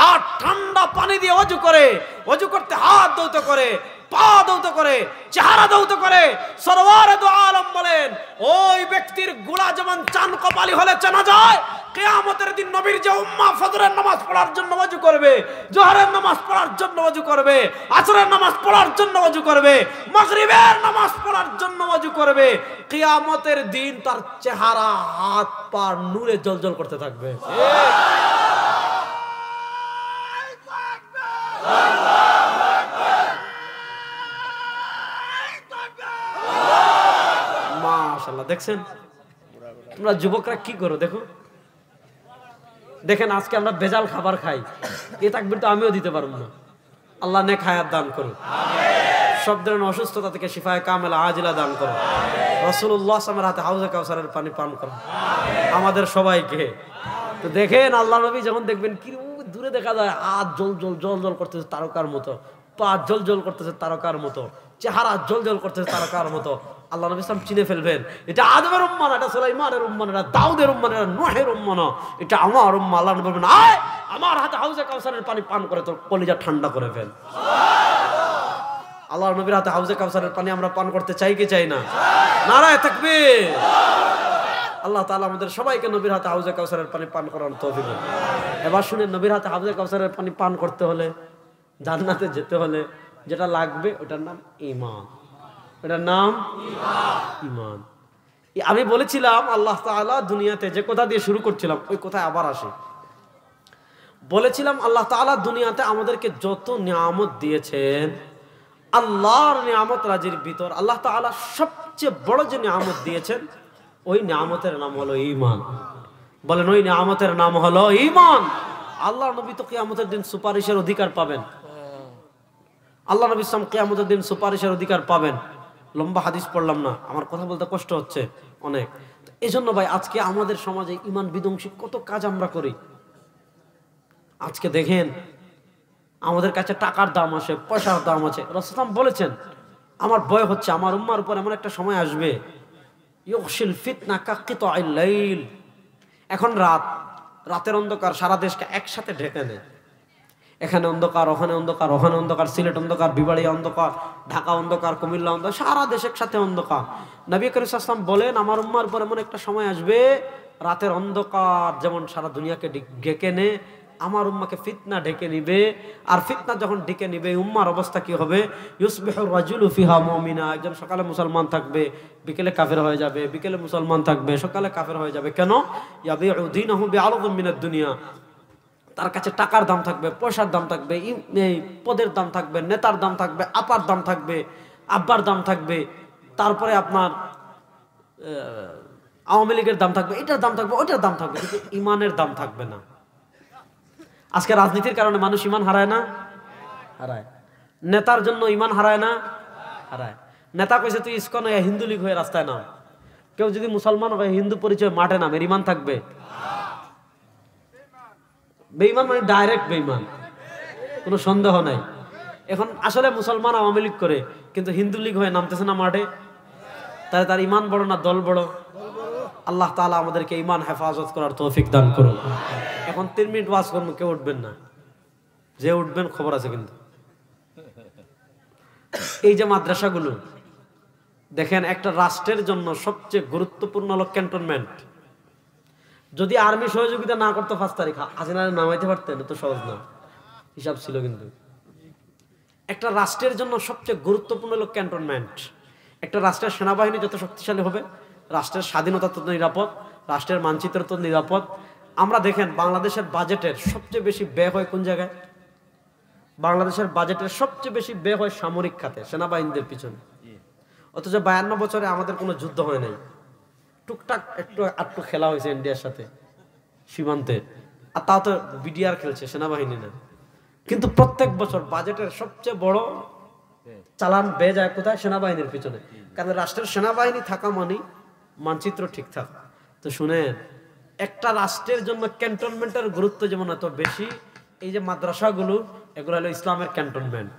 আর ঠান্ডা পানি দিয়ে ওযু করে, ওযু করতে হাত ধৌত করে, পা ধৌত করে, চেহারা ধৌত করে, সরওয়ারে দু আলম বলেন ওই ব্যক্তির গুলা যেমন চান কপালি হলে চেনা যায়, কিয়ামতের দিন নবীর যে উম্মাহ ফজরের নামাজ পড়ার জন্য ওযু করবে, জোহরের নামাজ পড়ার জন্য ওযু করবে, আসরের নামাজ পড়ার জন্য ওযু করবে, মাগরিবের নামাজ পড়ার জন্য ওযু করবে, কিয়ামতের দিন তার চেহারা হাত পা নূরে জ্বলজ্বল করতে থাকবে। মাশাআল্লাহ, দেখছেন তোমরা যুবকরা কি করো দেখো। দেখেন আজকে আমরা ভেজাল খাবার খাই, এই তাকবীর তো আমিও দিতে পারবো না। আল্লাহ নেক হায়াত দান করুন, সব ধরনের অসুস্থতা থেকে শিফায়ে কামেলা আজিলা দান করুন। রাসূলুল্লাহ সাল্লাল্লাহু আলাইহি ওয়াসাল্লামের হাতে হাউজে কাউসারের পানি পান করুন আমাদের সবাইকে। তো দেখেন আল্লাহ নবী যখন দেখবেন কি দূরে দেখা যায় হাত জল জল জল জল করতেছে তারকার মতো, পা জল জল করতেছে তারকার মতো, চেহারা জল জল করতেছে তারকার মতো, আল্লাহ নবী সাল্লাল্লাহু আলাইহি ওয়াসাল্লাম চিনে ফেলবেন এটা আদমের উম্মাহ না, এটা সুলাইমানের উম্মাহ না, এটা দাউদের উম্মাহ না, এটা নূহের উম্মাহ না, এটা আমার উম্মাহ। আল্লাহ নবী বলবেন আয় আমার হাতে হাউজে কাউসারের পানি পান করে তোর কলিজা ঠান্ডা করে ফেল। আল্লাহর নবীর হাতে হাউজে কাউসারের পানি আমরা পান করতে চাই কি চাই না? নারায়ে তাকবীর। আল্লাহ তাআলা আমাদের সবাইকে নবীর হাতে হাউজে কাউসারের পানি পান করার তৌফিক দান। এবার শুনেন, নবীর হাতে হাউজে কাউসারের পানি পান করতে হলে, জান্নাতে যেতে হলে যেটা লাগবে ওটার নাম ঈমান। এটার নাম ঈমান। আমি বলেছিলাম আল্লাহ তাআলা দুনিয়াতে যে কথা দিয়ে শুরু করছিলাম ওই কথায় আবার আসে। বলেছিলাম আল্লাহ তাআলা দুনিয়াতে আমাদেরকে যত নিয়ামত দিয়েছেন, আল্লাহর নিয়ামত রাজির ভিতর আল্লাহ তাআলা সবচেয়ে বড় যে নিয়ামত দিয়েছেন ওই নিয়ামতের নাম হলো ঈমান। বলেন ওই নিয়ামতের নাম হলো ঈমান। আল্লাহর নবী তো কিয়ামতের দিন সুপারিশের অধিকার পাবেন। আল্লাহ নবী সাল্লাল্লাহু আলাইহি ওয়াসাল্লাম কিয়ামতের দিন সুপারিশের অধিকার পাবেন। লম্বা হাদিস পড়লাম না, আমার কথা বলতে কষ্ট হচ্ছে অনেক। এই জন্য ভাই আজকে আমাদের সমাজে ঈমান বিধ্বংসী কত কাজ আমরা করি। আজকে দেখেন আমাদের কাছে টাকার দাম আছে, পয়সার দাম আছে। রাসূল বলেছেন আমার ভয় হচ্ছে আমার উম্মার উপর এমন একটা সময় আসবে ইউগশিল ফিতনা কাকিতাইল লাইল। এখন রাতের অন্ধকার সারা দেশকে একসাথে ঢেকে নেয়। এখানে অন্ধকার, ওখানে অন্ধকার, ওখানে অন্ধকার, সিলেট অন্ধকার, বিবাড়িয়া অন্ধকার, ঢাকা অন্ধকার, কুমিল্লা অন্ধকার, সারা দেশ একসাথে অন্ধকার। নবী করিম সাল্লাল্লাহু আলাইহি ওয়াসাল্লাম বলেন আমার উম্মার উপর এমন একটা সময় আসবে রাতের অন্ধকার যেমন সারা দুনিয়াকে ঢেকে নেয়, আমার উম্মাকে ফিতনা ঢেকে নিবে। আর ফিতনা যখন ঢেকে নিবে উম্মার অবস্থা কি হবে? ইউসবিহুর রাজুলু ফিহা মুমিনা, একজন সকালে মুসলমান থাকবে বিকেলে কাফের হয়ে যাবে, বিকেলে মুসলমান থাকবে সকালে কাফের হয়ে যাবে। কেন? ইয়াবিউ দীনহু বিআরদিন মিনাদ দুনিয়া। তার কাছে টাকার দাম থাকবে, পয়সার দাম থাকবে, পদের দাম থাকবে, নেতার দাম থাকবে, আপার দাম থাকবে, আব্বার দাম থাকবে, তারপরে আপনার আওয়ামী লীগের দাম থাকবে, এটার দাম থাকবে, ওইটার দাম থাকবে, কিন্তু ইমানের দাম থাকবে না। আজকে রাজনীতির কারণে মানুষ ইমান হারায় না? হারায়। নেতার জন্য ইমান হারায় না? হারায়। নেতা কইছে তুই ইসকন হয়ে হিন্দু লীগ হয়ে রাস্তায় নাম, কেউ যদি মুসলমান হয়ে হিন্দু পরিচয় মাঠে নামের ইমান থাকবে? বেঈমান মানে ডাইরেক্ট বেঈমান, কোনো সন্দেহ নাই। এখন আসলে মুসলমান আওয়ামী লীগ করে কিন্তু হিন্দু লীগ হয়ে নামতেছে না মাঠে, তাহলে তার ইমান বড় না দল বড়? আল্লাহ তাআলা আমাদেরকে ইমান হেফাজত করার তৌফিক দান করুন। এখন 3 মিনিট ওয়াজ করবো, কেউ উঠবেন না, যে উঠবেন খবর আছে কিন্তু। এই যে মাদ্রাসাগুলো দেখেন, একটা রাষ্ট্রের জন্য সবচেয়ে গুরুত্বপূর্ণ হলো ক্যান্টনমেন্ট। যদি আর্মি সহযোগিতা না করতো 5 তারিখ হাসিনারে নামাইতে পারতেন, তো সহজ না, হিসাব ছিল। কিন্তু একটা রাষ্ট্রের জন্য সবচেয়ে গুরুত্বপূর্ণ হলো ক্যান্টনমেন্ট। একটা রাষ্ট্রের সেনাবাহিনী যত শক্তিশালী হবে, রাষ্ট্রের স্বাধীনতা তত নিরাপদ, রাষ্ট্রের মানচিত্র তত নিরাপদ। আমরা দেখেন বাংলাদেশের বাজেটের সবচেয়ে বেশি ব্যয় হয় কোন জায়গায়? বাংলাদেশের বাজেটের সবচেয়ে বেশি ব্যয় হয় সামরিক খাতে, সেনাবাহিনীদের পিছনে। অথচ 52 বছরে আমাদের কোনো যুদ্ধ হয় নাই, টুকটাক একটু খেলা হয়েছে ইন্ডিয়ার সাথে সীমান্তে, আর তাও তো বিডিআর খেলছে, সেনাবাহিনী না। কিন্তু প্রত্যেক বছর বাজেটের সবচেয়ে বড় চালান ব্যয় যায় কোথায়? সেনাবাহিনীর পিছনে। কারণ রাষ্ট্রের সেনাবাহিনী থাকা মানে মানচিত্র ঠিক থাকা। তো শুনেন, একটা রাষ্ট্রের জন্য ক্যান্টনমেন্টের গুরুত্ব যেমন এত বেশি, এই যে মাদ্রাসাগুলো এগুলো হলো ইসলামের ক্যান্টনমেন্ট।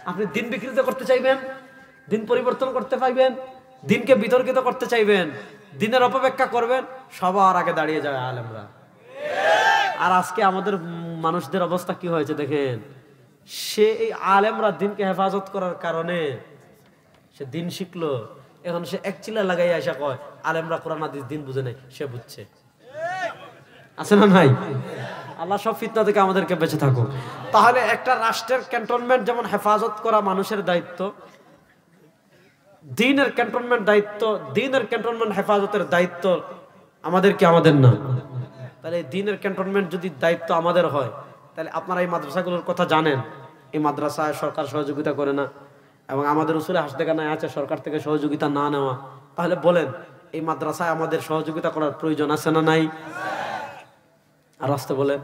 আপনি দিন বিকৃত করতে চাইবেন, দিন পরিবর্তন করতে পাইবেন, দিনকে বিতর্কিত করতে চাইবেন, দিনের অপব্যাখ্যা করবেন, সবার আগে দাঁড়িয়ে যায় আলেমরা। আর আজকে আমাদের মানুষদের অবস্থা কি হয়েছে দেখেন, সে এই আলেমরা দিনকে হেফাজত করার কারণে সে দিন শিখলো, এখন সে এক চিল্লা লাগাই আসা কয় আলেমরা কোরআন হাদিস দিন বুঝে নাই, সে বুঝছে। আছে না নাই? আল্লাহ সব ফিতনা থেকে আমাদেরকে বেঁচে থাকুক। তাহলে একটা রাষ্ট্রের ক্যান্টনমেন্ট যেমন হেফাজত করা মানুষের দায়িত্ব, দ্বীনের ক্যান্টনমেন্ট দায়িত্ব, দ্বীনের ক্যান্টনমেন্ট হেফাজতের দায়িত্ব আমাদের কি আমাদের না? তাহলে এই দ্বীনের ক্যান্টনমেন্ট যদি দায়িত্ব আমাদের হয়, তাহলে আপনারা এই মাদ্রাসাগুলোর কথা জানেন, এই মাদ্রাসায় সরকার সহযোগিতা করে না এবং আমাদের উসুলে হাসদেখানায় আছে সরকার থেকে সহযোগিতা না নেওয়া। তাহলে বলেন এই মাদ্রাসায় আমাদের সহযোগিতা করার প্রয়োজন আছে না নাই? আর আসতে বলেন,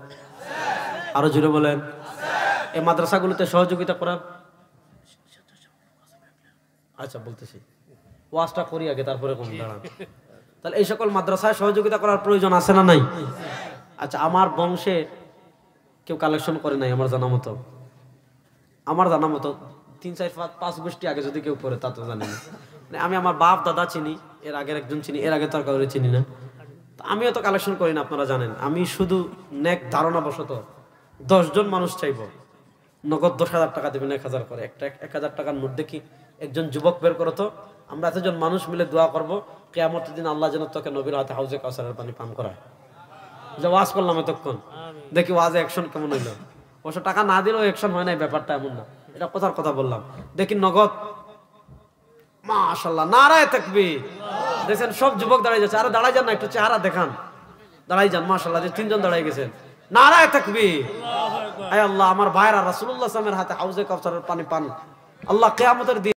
আরো জুড়ে বলেন, এই মাদ্রাসাগুলোতে সহযোগিতা করার, আচ্ছা বলতেছি, ওয়াজটা করি আগে তারপরে কোন দাঁড়ান। তাহলে এই সকল মাদ্রাসায় সহযোগিতা করার প্রয়োজন আছে না নাই? আচ্ছা, আমার বংশে কেউ কালেকশন করে নাই আমার জানা মতো, আমার জানা মতো 3, 4, 5 গোষ্ঠী আগে যদি কেউ করে তা তো জানি না। মানে আমি আমার বাপ দাদা চিনি, এর আগের একজন চিনি, এর আগে তো আর কাউকে চিনি না। আমিও তো কালেকশন করি না, আপনারা জানেন। আমি শুধু নেক ধারণা বশত 10 জন মানুষ চাইব, নগদ 10,000 টাকা দেবেন, 1,000 করে, একটা 1,000 টাকার নোট দেখি একজন যুবক বের করো তো, আমরা এতজন মানুষ মিলে দোয়া করবো কিয়ামতের দিন আল্লাহ যেন তোকে নবীর হাতে হাউজে কাউসারের পানি পান করায়। যে ওয়াজ করলাম এতক্ষণ, দেখি ওয়াজে অ্যাকশন কেমন হইলো। অবশ্য টাকা না দিলেও অ্যাকশন হয় না, ব্যাপারটা এমন না, এটা কথার কথা বললাম। দেখি নগদ, মাশাআল্লাহ, নারায়ে তাকবীর। দেখেন সব যুবক দাঁড়াই যাচ্ছে। আরে দাঁড়াই যান না, একটু চেহারা দেখান, দাঁড়াই যান। মাশাআল্লাহ, যে 3 জন দাঁড়াই গেছেন, নারায়ে তাকবীর। আয় আল্লাহ, আমার ভাইরা রাসূলুল্লাহ সাল্লাল্লাহু আলাইহি ওয়াসাল্লামের হাতে হাউজে কাউসারের পানি পান। আল্লাহ কিয়ামতের দিন